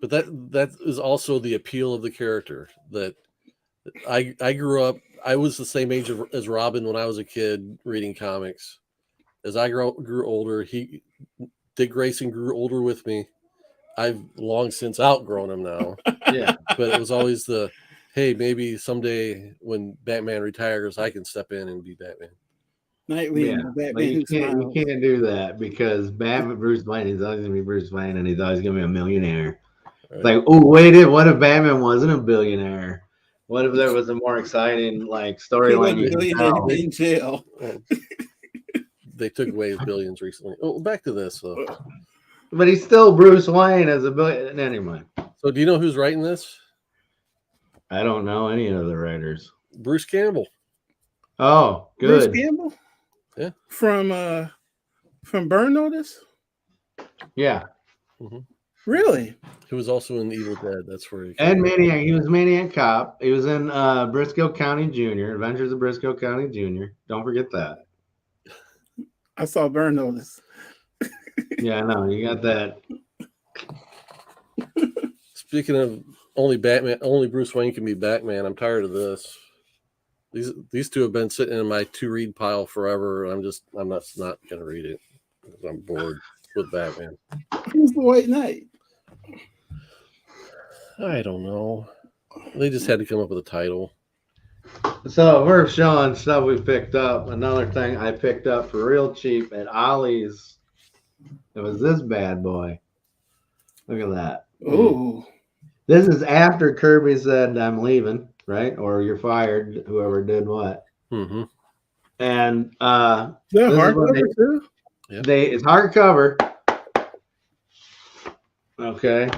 But that is also the appeal of the character. That I grew up. I was the same age as Robin when I was a kid reading comics. As I grew older, Dick Grayson grew older with me. I've long since outgrown him now. Yeah, but it was always hey, maybe someday when Batman retires, I can step in and be Batman. Nightwing, Batman. You can't do that because Bruce Wayne is always gonna be Bruce Wayne, and he's always gonna be a millionaire. Right. Like, oh wait, what if Batman wasn't a billionaire? What if there was a more exciting storyline? In jail. They took away his billions recently. Oh, back to this though. But he's still Bruce Wayne as a billion. Anyway. So, do you know who's writing this? I don't know any of the writers. Bruce Campbell. Oh, good. Bruce Campbell. Yeah. From Burn Notice. Yeah. Really? He was also in Evil Dead. That's where he And Maniac. He was Maniac Cop. He was in Briscoe County Jr., Adventures of Briscoe County Jr. Don't forget that. I saw Burn Notice. Yeah, I know. You got that. Speaking of only Batman, only Bruce Wayne can be Batman. I'm tired of this. These two have been sitting in my to read pile forever. I'm not gonna read it. I'm bored with Batman. Who's the White Knight? I don't know. They just had to come up with a title. So we're showing stuff we picked up. Another thing I picked up for real cheap at Ollie's. It was this bad boy. Look at that. Oh, This is after Kirby said, "I'm leaving," right? Or "You're fired," whoever did what. Mm-hmm. And is that this is when hardcover too? it's hardcover. Okay.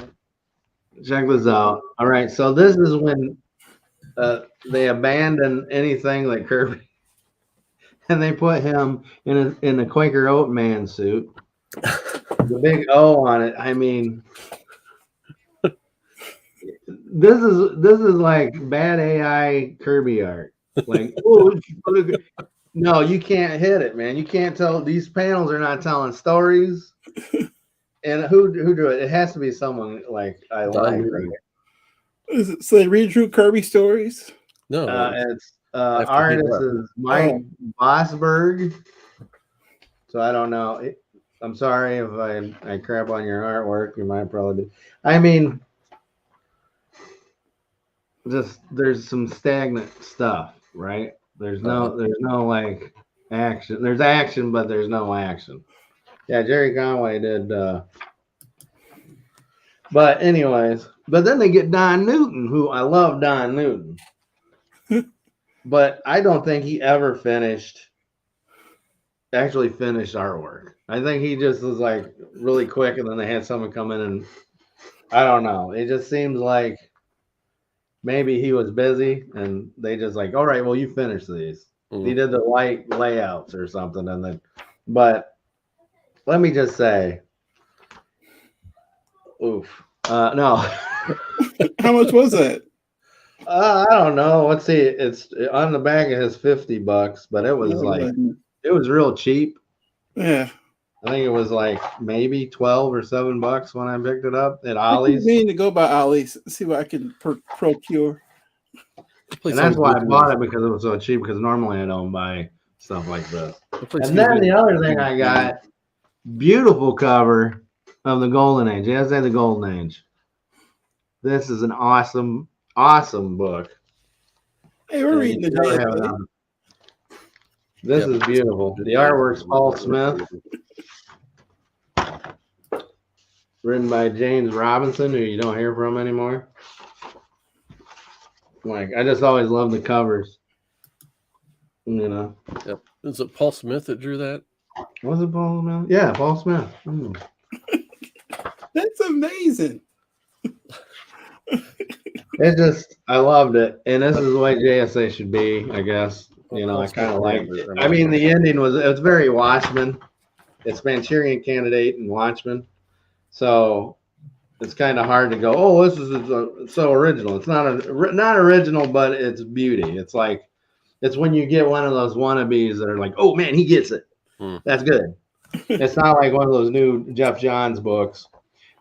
Check this out. All right. So this is when they abandon anything like Kirby, and they put him in a Quaker Oat man suit. The big O on it. I mean, this is like bad AI Kirby art. Like, oh, no, you can't hit it, man. You can't tell. These panels are not telling stories. And who do it? It has to be someone like I like. Right? Is it, so they redrew Kirby stories? No, It's artist is Mike Bosberg. So I don't know. I'm sorry if I crap on your artwork. You might probably do. I mean, just there's some stagnant stuff, right? There's no like action. There's action, but there's no action. Yeah, Jerry Conway did. But anyways, but then they get Don Newton, who I love Don Newton. But I don't think he ever actually finished artwork. I think he just was like really quick, and then they had someone come in and I don't know. It just seems like maybe he was busy and they just like, all right, well, you finish these. He did the light layouts or something, and then, but let me just say, oof, no. How much was that? I don't know. Let's see. It's on the back of his $50, but it was it was real cheap. Yeah. I think it was like maybe $12 or $7 when I picked it up at Ollie's. I mean to go by Ollie's, see what I can procure. And that's why I bought it, because it was so cheap, because normally I don't buy stuff like this. And then the other thing I got, beautiful cover of the Golden Age. Yes, the Golden Age. This is an awesome book. Hey, we're reading the JSA. This is beautiful. The artwork's Paul Smith. Written by James Robinson, who you don't hear from anymore. Like, I just always love the covers. You know. Yep. Is it Paul Smith that drew that? Was it Paul Smith? Yeah, Paul Smith. That's amazing. It just, I loved it. And this is the way JSA should be, I guess. You know, I kind of liked it. I mean, the ending was very Watchmen. It's Manchurian Candidate and Watchmen. So it's kind of hard to go, oh, this is so original. It's not original, but it's beauty. It's like, it's when you get one of those wannabes that are like, oh man, he gets it. That's good. It's not like one of those new Jeff Johns books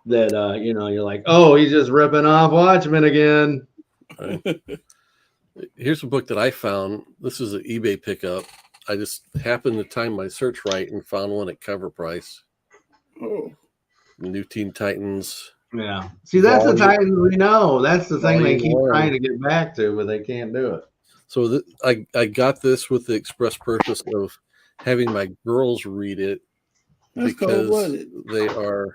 that you know, you're like, oh, he's just ripping off Watchmen again. Right. Here's a book that I found. This is an eBay pickup. I just happened to time my search right and found one at cover price. Oh. New Teen Titans. Yeah. See, that's the Titans we know. That's the thing they keep trying to get back to, but they can't do it. So I got this with the express purpose of having my girls read it. That's because they are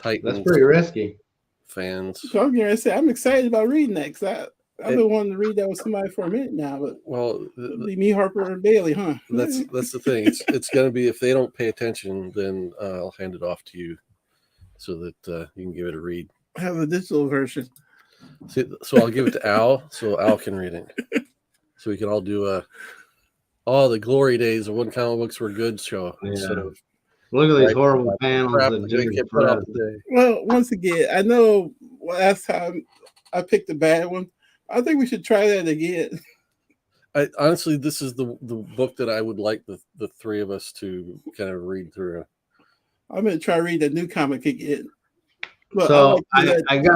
Titans. That's pretty risky. Fans. So I'm going to say I'm excited about reading that, because I've been wanting to read that with somebody for a minute now, but it'll be me, Harper, and Bailey, huh? That's the thing. It's going to be, if they don't pay attention, then I'll hand it off to you so that you can give it a read. I have a digital version. So I'll give it to Al, so Al can read it. So we can all do the glory days of when comic books were good show instead of Look at these Right. horrible panels Crap that that they Jimmy get put out Perez. today. Well, once again, I know last time I picked a bad one. I think we should try that again. I honestly, this is the book that I would like the three of us to kind of read through. I'm gonna try to read the new comic again. But So like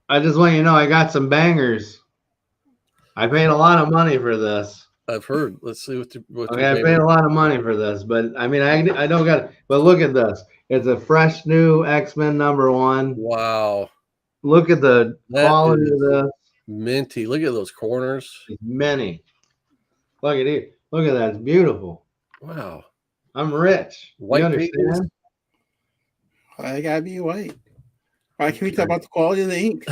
I just want you to know I got some bangers. I paid a lot of money for this. I've heard. Let's see what Okay, I paid a lot of money for this, but I mean I don't got it. But look at this. It's a fresh new X-Men #1. Wow, Look at the that quality is of this. minty. Look at those corners. It's many. Look at it. Look at that. It's beautiful. Wow, I'm rich. White You pages? understand? I gotta be white. Why can't we talk about the quality of the ink?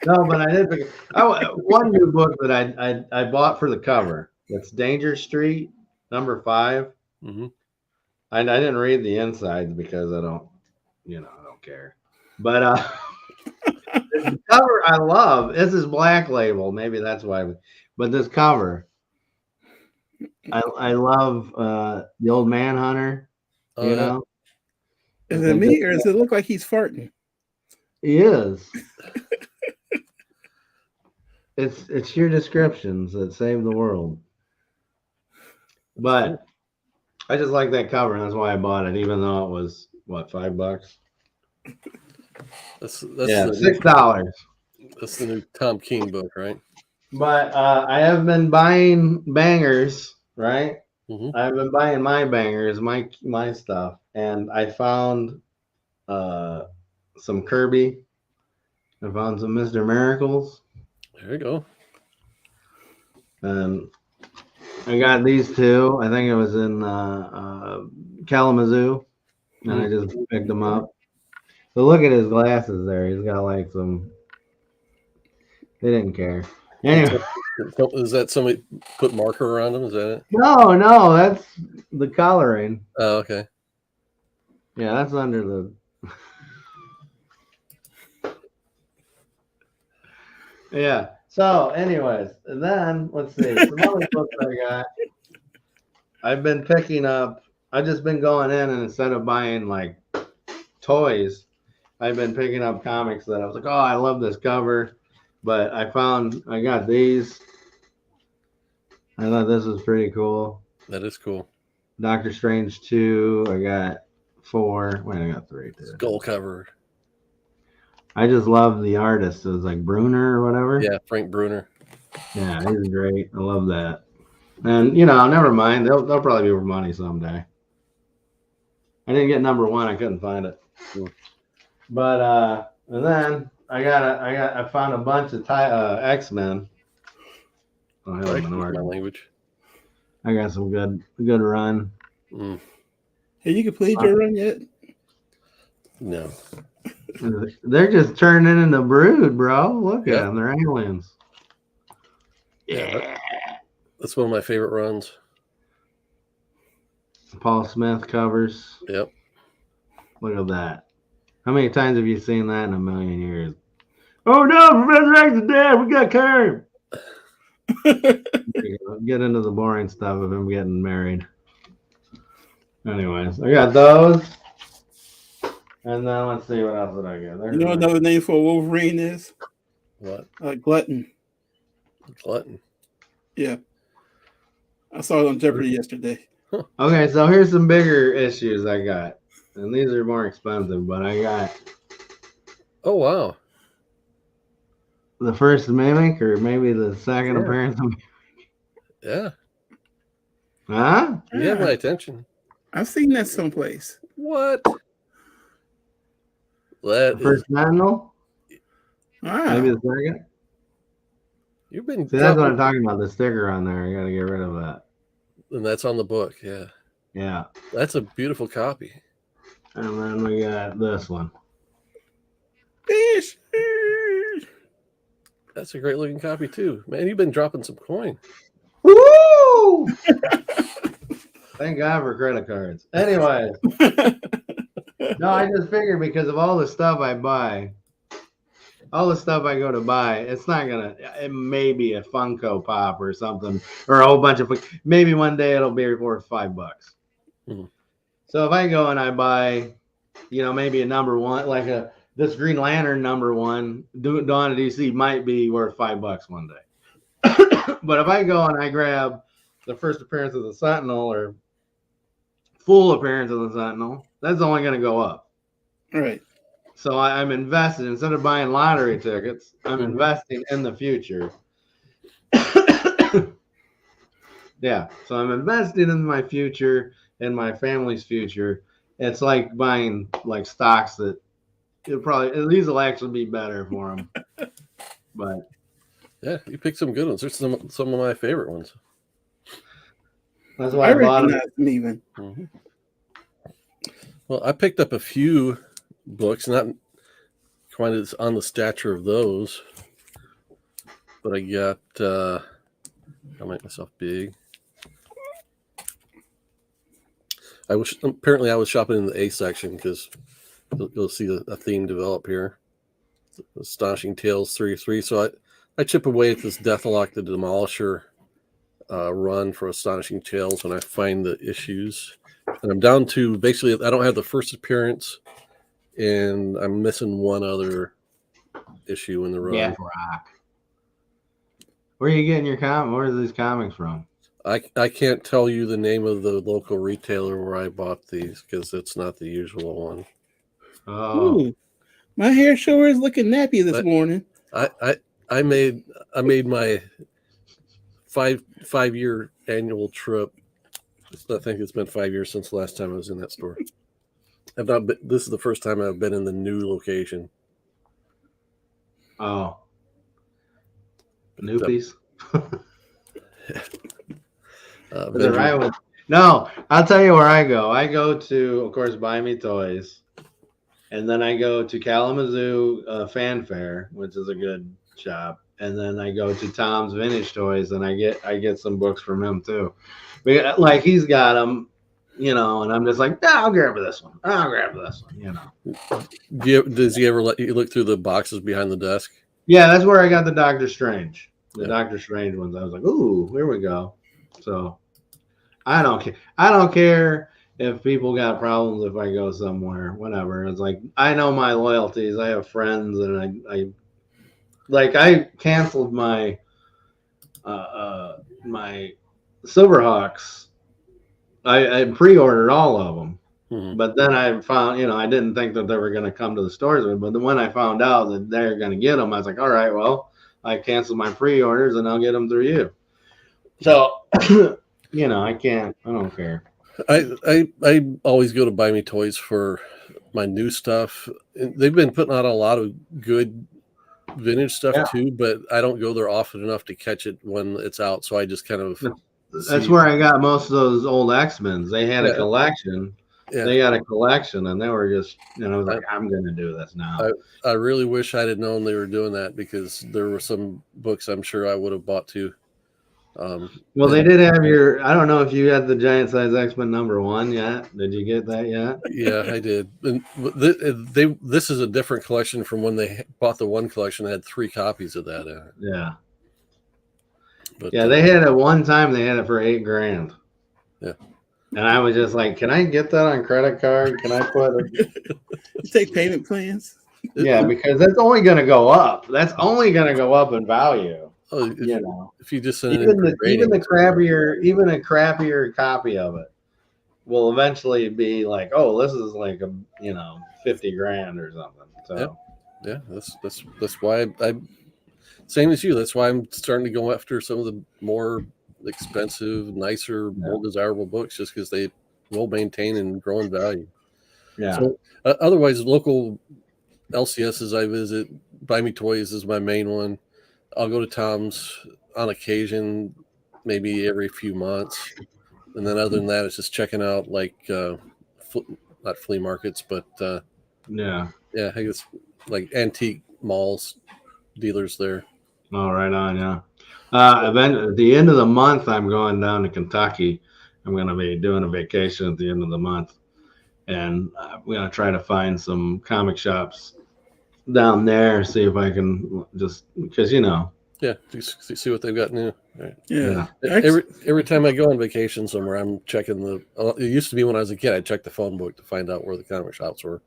No, but I did pick one new book that I bought for the cover. It's Danger Street #5. Mm-hmm. I didn't read the insides because I don't care. But the cover I love. This is Black Label. Maybe that's why. But this cover, I love the old Manhunter. Oh, You know, Is it me or does it look like he's farting? he is. It's your descriptions that save the world. But I just like that cover, and that's why I bought it, even though it was what, $5? That's Yeah, the, $6. That's the new Tom King book, right? But I have been buying bangers, right? Mm-hmm. I've been buying my bangers, my stuff, and I found some Kirby. I found some Mr. Miracles, There you go. and I got these two. I think it was in Kalamazoo, and I just picked them up. So look at his glasses there. He's got like some. They didn't care. Anyway, Is that somebody put marker around them? Is that it? no, that's the coloring. Oh, okay. Yeah, that's under the. Yeah. So, anyways, and then let's see. Some other books I got. I've been picking up. I've just been going in, and instead of buying like toys, I've been picking up comics that I was like, oh, I love this cover. But I got these. I thought this was pretty cool. That is cool. Doctor Strange 2. I got 4. Wait, I got 3 too. Skull cover. I just love the artist. It was like Bruner or whatever. Yeah, Frank Bruner. Yeah, he's great. I love that. And never mind. They'll probably be for money someday. I didn't get #1. I couldn't find it. But and then I found a bunch of X-Men. Oh, hell, Right, my my language. I got some good run. Mm, Have you completed your run yet? no. They're just turning into Brood, bro. Look Yeah. at them. They're aliens. Yeah. That's one of my favorite runs. Paul Smith covers. Yep. Look at that. How many times have you seen that in a million years? Oh no, Professor X is dead. We got Kern. Get into the boring stuff of him getting married. Anyways, I got those. And then let's see what else did I get. You know what another name for Wolverine is? What? Glutton. Glutton. Yeah. I saw it on Jeopardy yesterday. Okay, so here's some bigger issues I got. And these are more expensive, but I got Oh, wow. the first Mimic or maybe the second Yeah. appearance of Yeah. Huh? You have my attention. I've seen that someplace. What? The That is, first Sentinel? Wow. Maybe the second? you've been See, that's what dropping- I'm talking about. The sticker on there. I got to get rid of that. and that's on the book. Yeah. Yeah. That's a beautiful copy. And then we got this one. Fish. That's a great looking copy too. Man, you've been dropping some coin. Woo! Thank God for credit cards. Anyway, no, I just figured because of all the stuff I buy, all the stuff I go to buy, it's not gonna. It may be a Funko Pop or something, or a whole bunch of. Maybe one day it'll be worth $5. Mhm. So if I go and I buy, maybe a number one, like this Green Lantern number one, Dawn of DC might be worth $5 one day. But if I go and I grab the first appearance of the Sentinel or full appearance of the Sentinel, that's only going to go up. Right. So I'm invested, instead of buying lottery tickets, I'm Mhm. investing in the future. Yeah, so I'm investing in my future and my family's future. It's like buying like stocks that these will actually be better for them. But Yeah, you picked some good ones. There's some of my favorite ones. that's why I I bought them. recognize them even. Mm-hmm. Well, I picked up a few books, not quite as on the stature of those, but I got. I'll make myself big. I was shopping in the A section because you'll see a theme develop here. Astonishing Tales 3-3. So I chip away at this Deathlock the Demolisher run for Astonishing Tales when I find the issues. And I'm down to basically, I don't have the first appearance, and I'm missing one other issue in the run. Deathlock. Where are you getting your Where are these comics from? I can't tell you the name of the local retailer where I bought these because it's not the usual one. Oh, Ooh, my hair sure is looking nappy this morning. I made my 5-year annual trip. I think it's been 5 years since the last time I was in that store. This is the first time I've been in the new location. Oh, new piece. No, I'll tell you where I go. I go to, of course, Buy Me Toys, and then I go to Kalamazoo Fanfare, which is a good shop, and then I go to Tom's Vintage Toys, and I get some books from him too. But, like, he's got them, and I'm just like, I'll grab this one. I'll grab this one. Does he ever let you look through the boxes behind the desk? Yeah, that's where I got the Doctor Strange. Doctor Strange ones. I was like, ooh, here we go. So I don't care. I don't care if people got problems if I go somewhere, whatever. It's like, I know my loyalties. I have friends, and I canceled my my Silverhawks. I pre-ordered all of them. Mm-hmm. But then I found, I didn't think that they were going to come to the stores. But then when I found out that they're going to get them, I was like, all right, well, I canceled my pre-orders and I'll get them through you. So, I don't care. I always go to Buy Me Toys for my new stuff. They've been putting out a lot of good vintage stuff too, but I don't go there often enough to catch it when it's out. So I just kind of. That's where I got most of those old X-Men. They had a collection. Yeah. They got a collection, and they were just, I was like, I'm going to do this now. I really wish I'd have known they were doing that, because there were some books I'm sure I would have bought too. Well, they did have I don't know if you had the Giant Size X-Men #1 yet. Did you get that yet? Yeah, I did. And this is a different collection from when they bought the one collection that had 3 copies of that in it. Yeah. But, they had it one time. They had it for $8,000. Yeah. And I was just like, can I get that on credit card? Can I put it? You take payment plans? Yeah, because that's only going to go up. That's only going to go up in value. Oh, if you just send even a crappier copy of it will eventually be like, oh, this is like a $50,000 or something. So yeah, that's why I same as you. That's why I'm starting to go after some of the more expensive, nicer, more desirable books, just because they will maintain and grow in value. Yeah. So otherwise, local LCSs I visit, Buy Me Toys is my main one. I'll go to Tom's on occasion, maybe every few months, and then other than that, it's just checking out like not flea markets, but I guess like antique malls, dealers there. Oh, right on, yeah. At the end of the month, I'm going down to Kentucky. I'm going to be doing a vacation at the end of the month, and I'm going to try to find some comic shops down there, see if I can just, because Yeah, just see what they've got new. Right. Yeah. Every time I go on vacation somewhere, I'm checking the. It used to be when I was a kid, I'd check the phone book to find out where the comic shops were,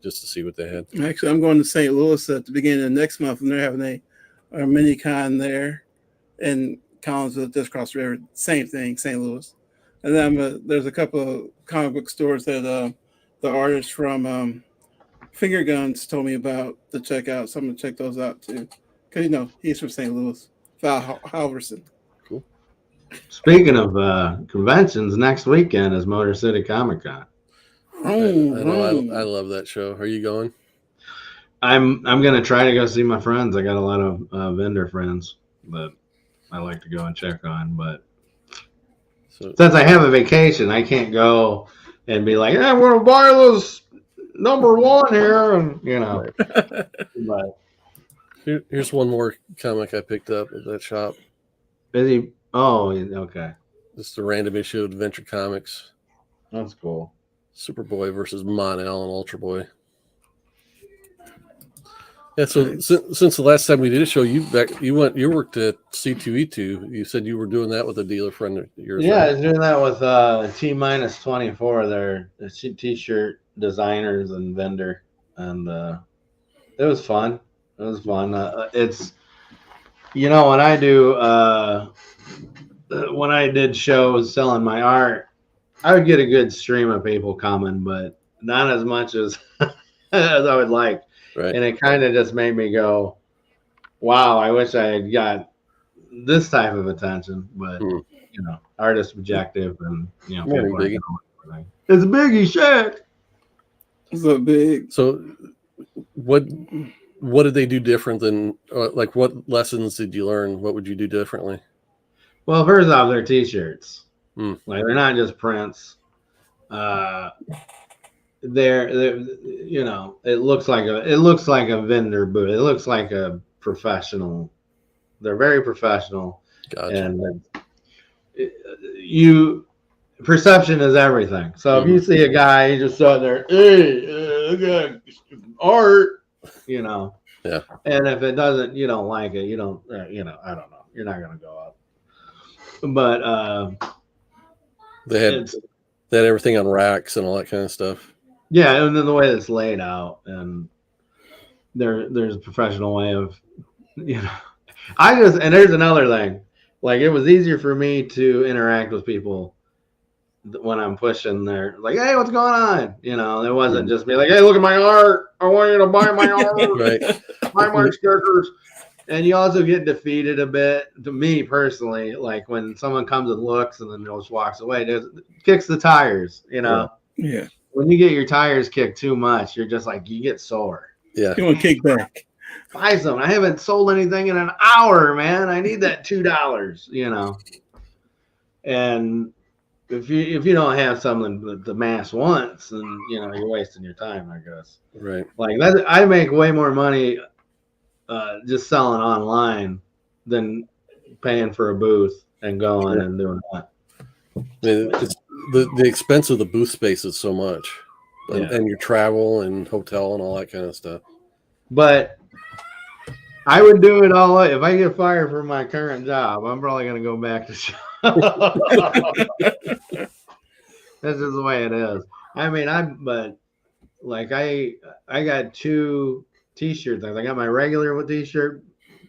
just to see what they had. Actually, I'm going to St. Louis at the beginning of next month, and they're having a mini con there in Collinsville, just across the river. Same thing, St. Louis. And then there's a couple of comic book stores that the artist from Finger Guns told me about to check out. So I'm going to check those out too. Because, he's from St. Louis. Val Halverson. Cool. Speaking of conventions, next weekend is Motor City Comic Con. I love that show. Are you going? I'm gonna try to go see my friends. I got a lot of vendor friends that I like to go and check on. But since I have a vacation, I can't go and be like, "I'm gonna buy this #1 here," and But here's one more comic I picked up at that shop. Is he? Oh, okay. Just a random issue of Adventure Comics. That's cool. Superboy versus Mon-El and Ultra Boy. Yeah, so since the last time we did a show, you worked at C2E2. You said you were doing that with a dealer friend of yours. Yeah, right? I was doing that with T-24. They're t-shirt designers and vendor, and it was fun. It was fun. It's when I did shows selling my art, I would get a good stream of people coming, but not as much as as I would like. Right. And it kind of just made me go, wow, I wish I had got this type of attention. But, artist objective and, people Biggie. It's Biggie shit. It's a big. So what did they do different than, like, what lessons did you learn? What would you do differently? Well, first off, they're t-shirts. Like, they're not just prints. They're it looks like a vendor booth. It looks like a professional. They're very professional. Gotcha. And perception is everything. So if you see a guy, he just sitting there, hey, I got art, Yeah. And if it doesn't, you don't like it, you don't, I don't know. You're not going to go up. But they had everything on racks and all that kind of stuff. Yeah, and then the way it's laid out, and there's a professional way of, and there's another thing, like it was easier for me to interact with people when I'm pushing there, like, hey, what's going on? It wasn't just be like, hey, look at my art. I want you to buy my art. Right. Buy my stickers. And you also get defeated a bit, to me personally, like when someone comes and looks and then just walks away, kicks the tires, Yeah. When you get your tires kicked too much, you're just like, you get sore. Yeah. You want to kick back. Buy some. I haven't sold anything in an hour, man. I need that $2, And if you don't have something that the mass wants, then you're wasting your time, I guess. Right. Like that, I make way more money just selling online than paying for a booth and going and doing that. It's the expense of the booth space is so much, and your travel and hotel and all that kind of stuff. But I would do it all. If I get fired from my current job, I'm probably going to go back to show. That's just the way it is. I mean, I got 2 t-shirt things. I got my regular t-shirt,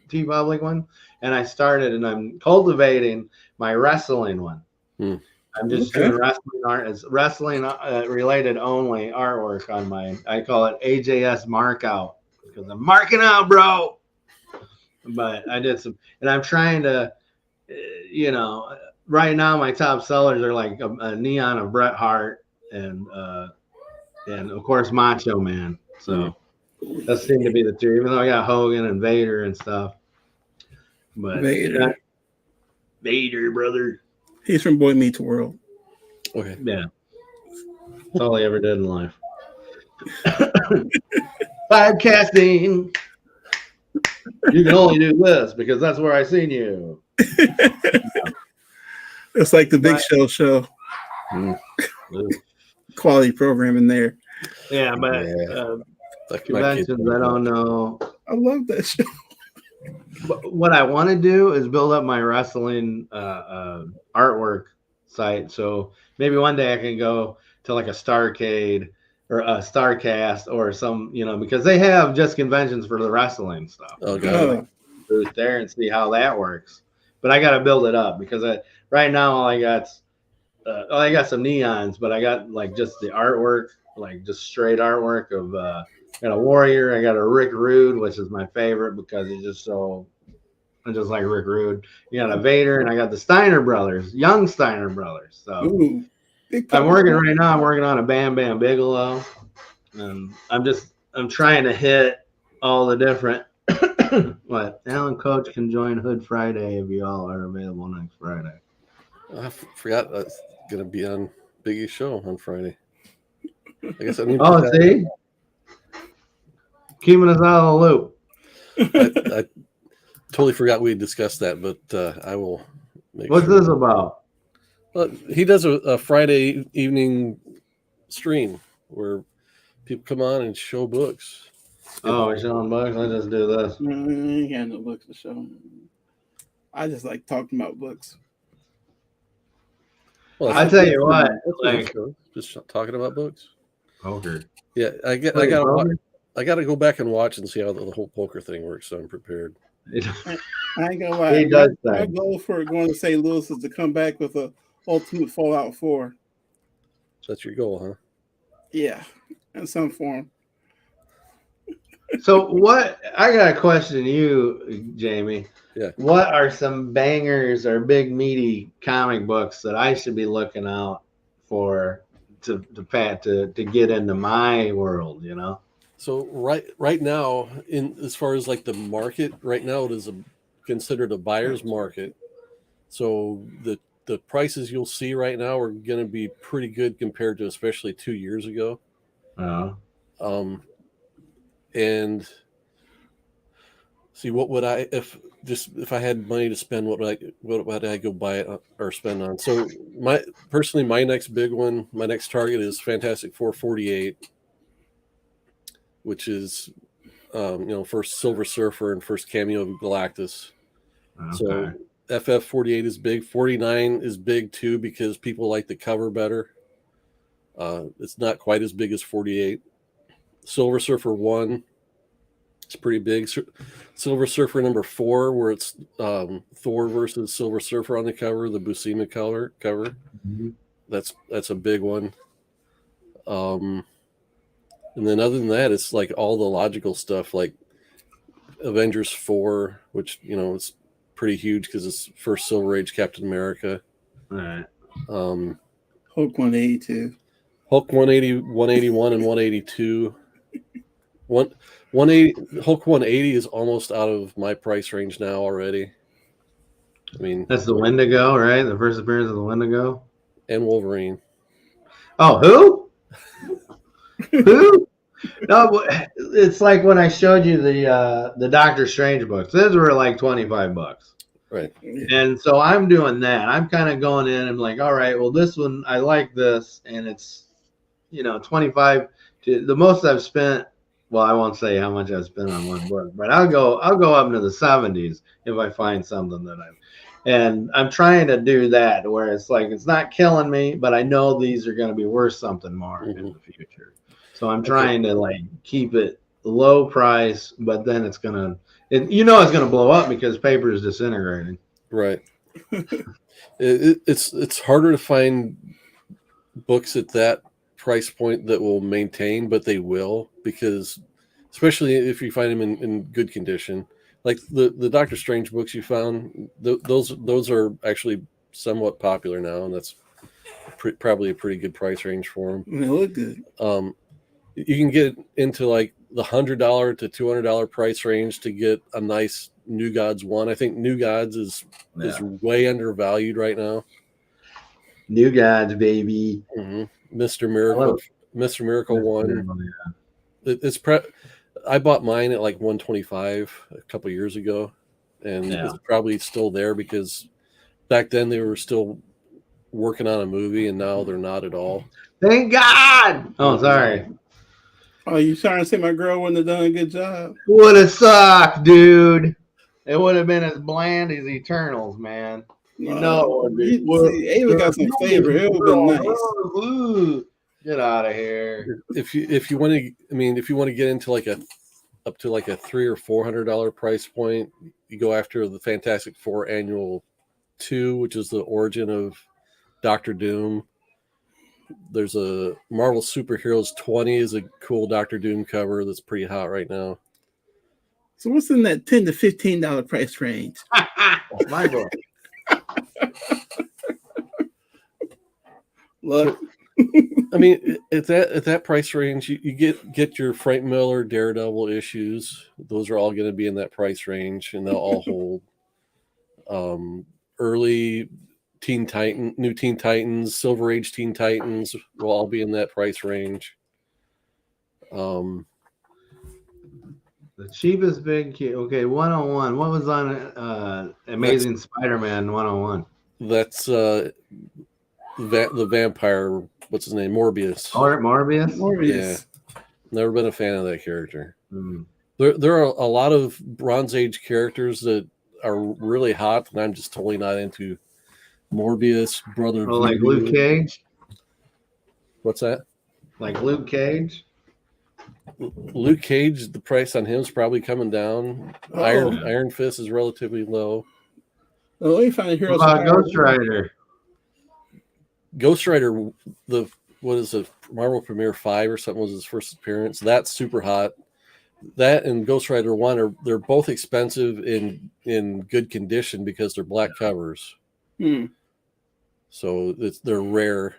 T-Public one, and I started, and I'm cultivating my wrestling one. I'm just doing wrestling art. It's wrestling related only artwork on mine. I call it AJS Markout because I'm marking out, bro. But I did some, and I'm trying to, right now my top sellers are like a neon of Bret Hart and of course Macho Man. So that seemed to be the 2, even though I got Hogan and Vader and stuff. But Vader, brother. He's from Boy Meets World. Okay. Yeah. That's all he ever did in life. Podcasting. You can only do this because that's where I seen you. It's like the Big Show. Quality program in there. Yeah, but conventions, I don't know. I love that show. what I want to do is build up my wrestling artwork site. So maybe one day I can go to like a Starcade or a Starcast or some, because they have just conventions for the wrestling stuff. Oh, God. Booth there and see how that works. But I got to build it up because right now all I got some neons, but I got like just the artwork, like just straight artwork of got a Warrior. I got a Rick Rude, which is my favorite because he's just like Rick Rude. You got a Vader, and I got the Steiner brothers, young Steiner brothers. So Ooh, I'm working right now. I'm working on a Bam Bam Bigelow, and I'm trying to hit all the different. What Alan Coach can join Hood Friday if you all are available next Friday. I forgot that's gonna be on Biggie's show on Friday. I guess I need. Oh, see, keeping us out of the loop. I totally forgot we discussed that, but I will make What's sure. this about? Well, he does a Friday evening stream where people come on and show books. Oh, we're showing books. Let's just do this. I ain't got no books to show. I just like talking about books. Well, I tell you what, like just talking about books. Poker. Yeah, I gotta go back and watch and see how the whole poker thing works. So I'm prepared. I ain't gonna lie. He does My that. goal for going to St. Louis is to come back with a Ultimate Fallout 4. That's your goal, huh? Yeah, in some form. So what? I got a question to you, Jamie. Yeah. What are some bangers or big meaty comic books that I should be looking out for to get into my world? So right now, in as far as like the market, right now it is considered a buyer's market. So the prices you'll see right now are going to be pretty good compared to especially 2 years ago. And see, what would I if I had money to spend, what would I go buy it or spend on? So my next big one, my next target is Fantastic Four 48, which is first Silver Surfer and first cameo of Galactus. Okay. So FF 48 is big. 49 is big too because people like the cover better. It's not quite as big as 48. Silver Surfer 1, it's pretty big. Silver Surfer number 4, where it's Thor versus Silver Surfer on the cover, the Buscema cover. Mm-hmm. That's a big one. And then other than that, it's like all the logical stuff, like Avengers 4, which is pretty huge because it's first Silver Age Captain America. All right. Hulk 182. Hulk 180, 181, and 182. 180 Hulk 180 is almost out of my price range now already. I mean, that's the Wendigo, right? The first appearance of the Wendigo and Wolverine. Oh, who? Who? No, it's like when I showed you the Doctor Strange books. Those were like $25. Right. And so I'm doing that. I'm kind of going in and like, all right, well, this one I like this, and it's 25 to the most I've spent. Well, I won't say how much I've spent on one book, but I'll go up into the 70s if I find something and I'm trying to do that where it's like it's not killing me, but I know these are going to be worth something more in the future. So I'm trying to like keep it low price, but then it's gonna blow up because paper is disintegrating. Right. It's harder to find books at that price point that will maintain, but they will, because especially if you find them in good condition, like the Doctor Strange books you found, those are actually somewhat popular now, and that's probably a pretty good price range for them. They look good. You can get into like the $100 to $200 price range to get a nice New Gods one. I think New Gods is way undervalued right now. New Gods, baby. Mm-hmm. Mr. Miracle one. Yeah. I bought mine at like $125 a couple years ago, and it's probably still there because back then they were still working on a movie, and now they're not at all. Thank God. Oh, sorry. Oh, you trying to say my girl wouldn't have done a good job? What a suck, dude. It would have been as bland as Eternals, man. You know, it would be. See, Ava got some flavor. It would have been nice. Ooh, get out of here. If you want to, I mean, if you want to get into like up to like a $300 or $400 price point, you go after the Fantastic Four Annual 2, which is the origin of Doctor Doom. There's a Marvel Superheroes 20 is a cool Doctor Doom cover that's pretty hot right now. So what's in that $10 to $15 price range? My boy. Look, I mean, at that price range, you get your Frank Miller Daredevil issues. Those are all going to be in that price range, and they'll all hold. Early New Teen Titans, Silver Age Teen Titans will all be in that price range. The cheapest big kid. Okay, 101. What was on Amazing Spider-Man 101? That's the vampire. What's his name? Morbius. Morbius. Yeah, never been a fan of that character. Mm. There are a lot of Bronze Age characters that are really hot, and I'm just totally not into. Morbius, Brother. Oh, like Luke Cage. What's that? Like Luke Cage. Luke Cage, the price on him is probably coming down. Oh. Iron Fist is relatively low. well, let me find a hero. Ghost Rider. Ghost Rider, what is it? Marvel Premiere 5 or something was his first appearance. That's super hot. That and Ghost Rider 1 they're both expensive in good condition because they're black covers. So they're rare.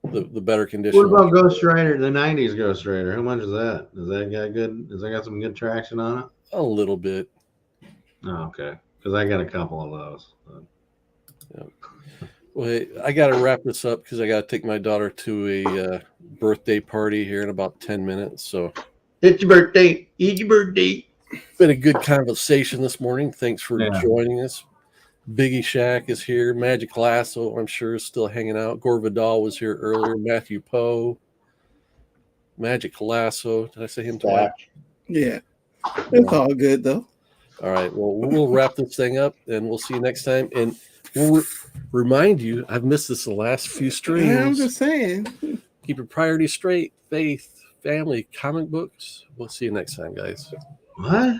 The better condition. What about Ghost Rider, the 90s Ghost Rider? How much is that? Does that got some good traction on it? A little bit. Oh, okay. Because I got a couple of those. Yeah. Well, hey, I got to wrap this up because I got to take my daughter to a birthday party here in about 10 minutes. So it's your birthday. It's your birthday. Been a good conversation this morning. Thanks for joining us. Biggie Shack is here. Magic Lasso, I'm sure, is still hanging out. Gore Vidal was here earlier. Matthew Poe. Magic Lasso. Did I say him twice? Yeah. It's all good, though. All right. Well, we'll wrap this thing up, and we'll see you next time. And we'll remind you, I've missed this the last few streams. Yeah, I'm just saying. Keep your priorities straight. Faith, family, comic books. We'll see you next time, guys. What?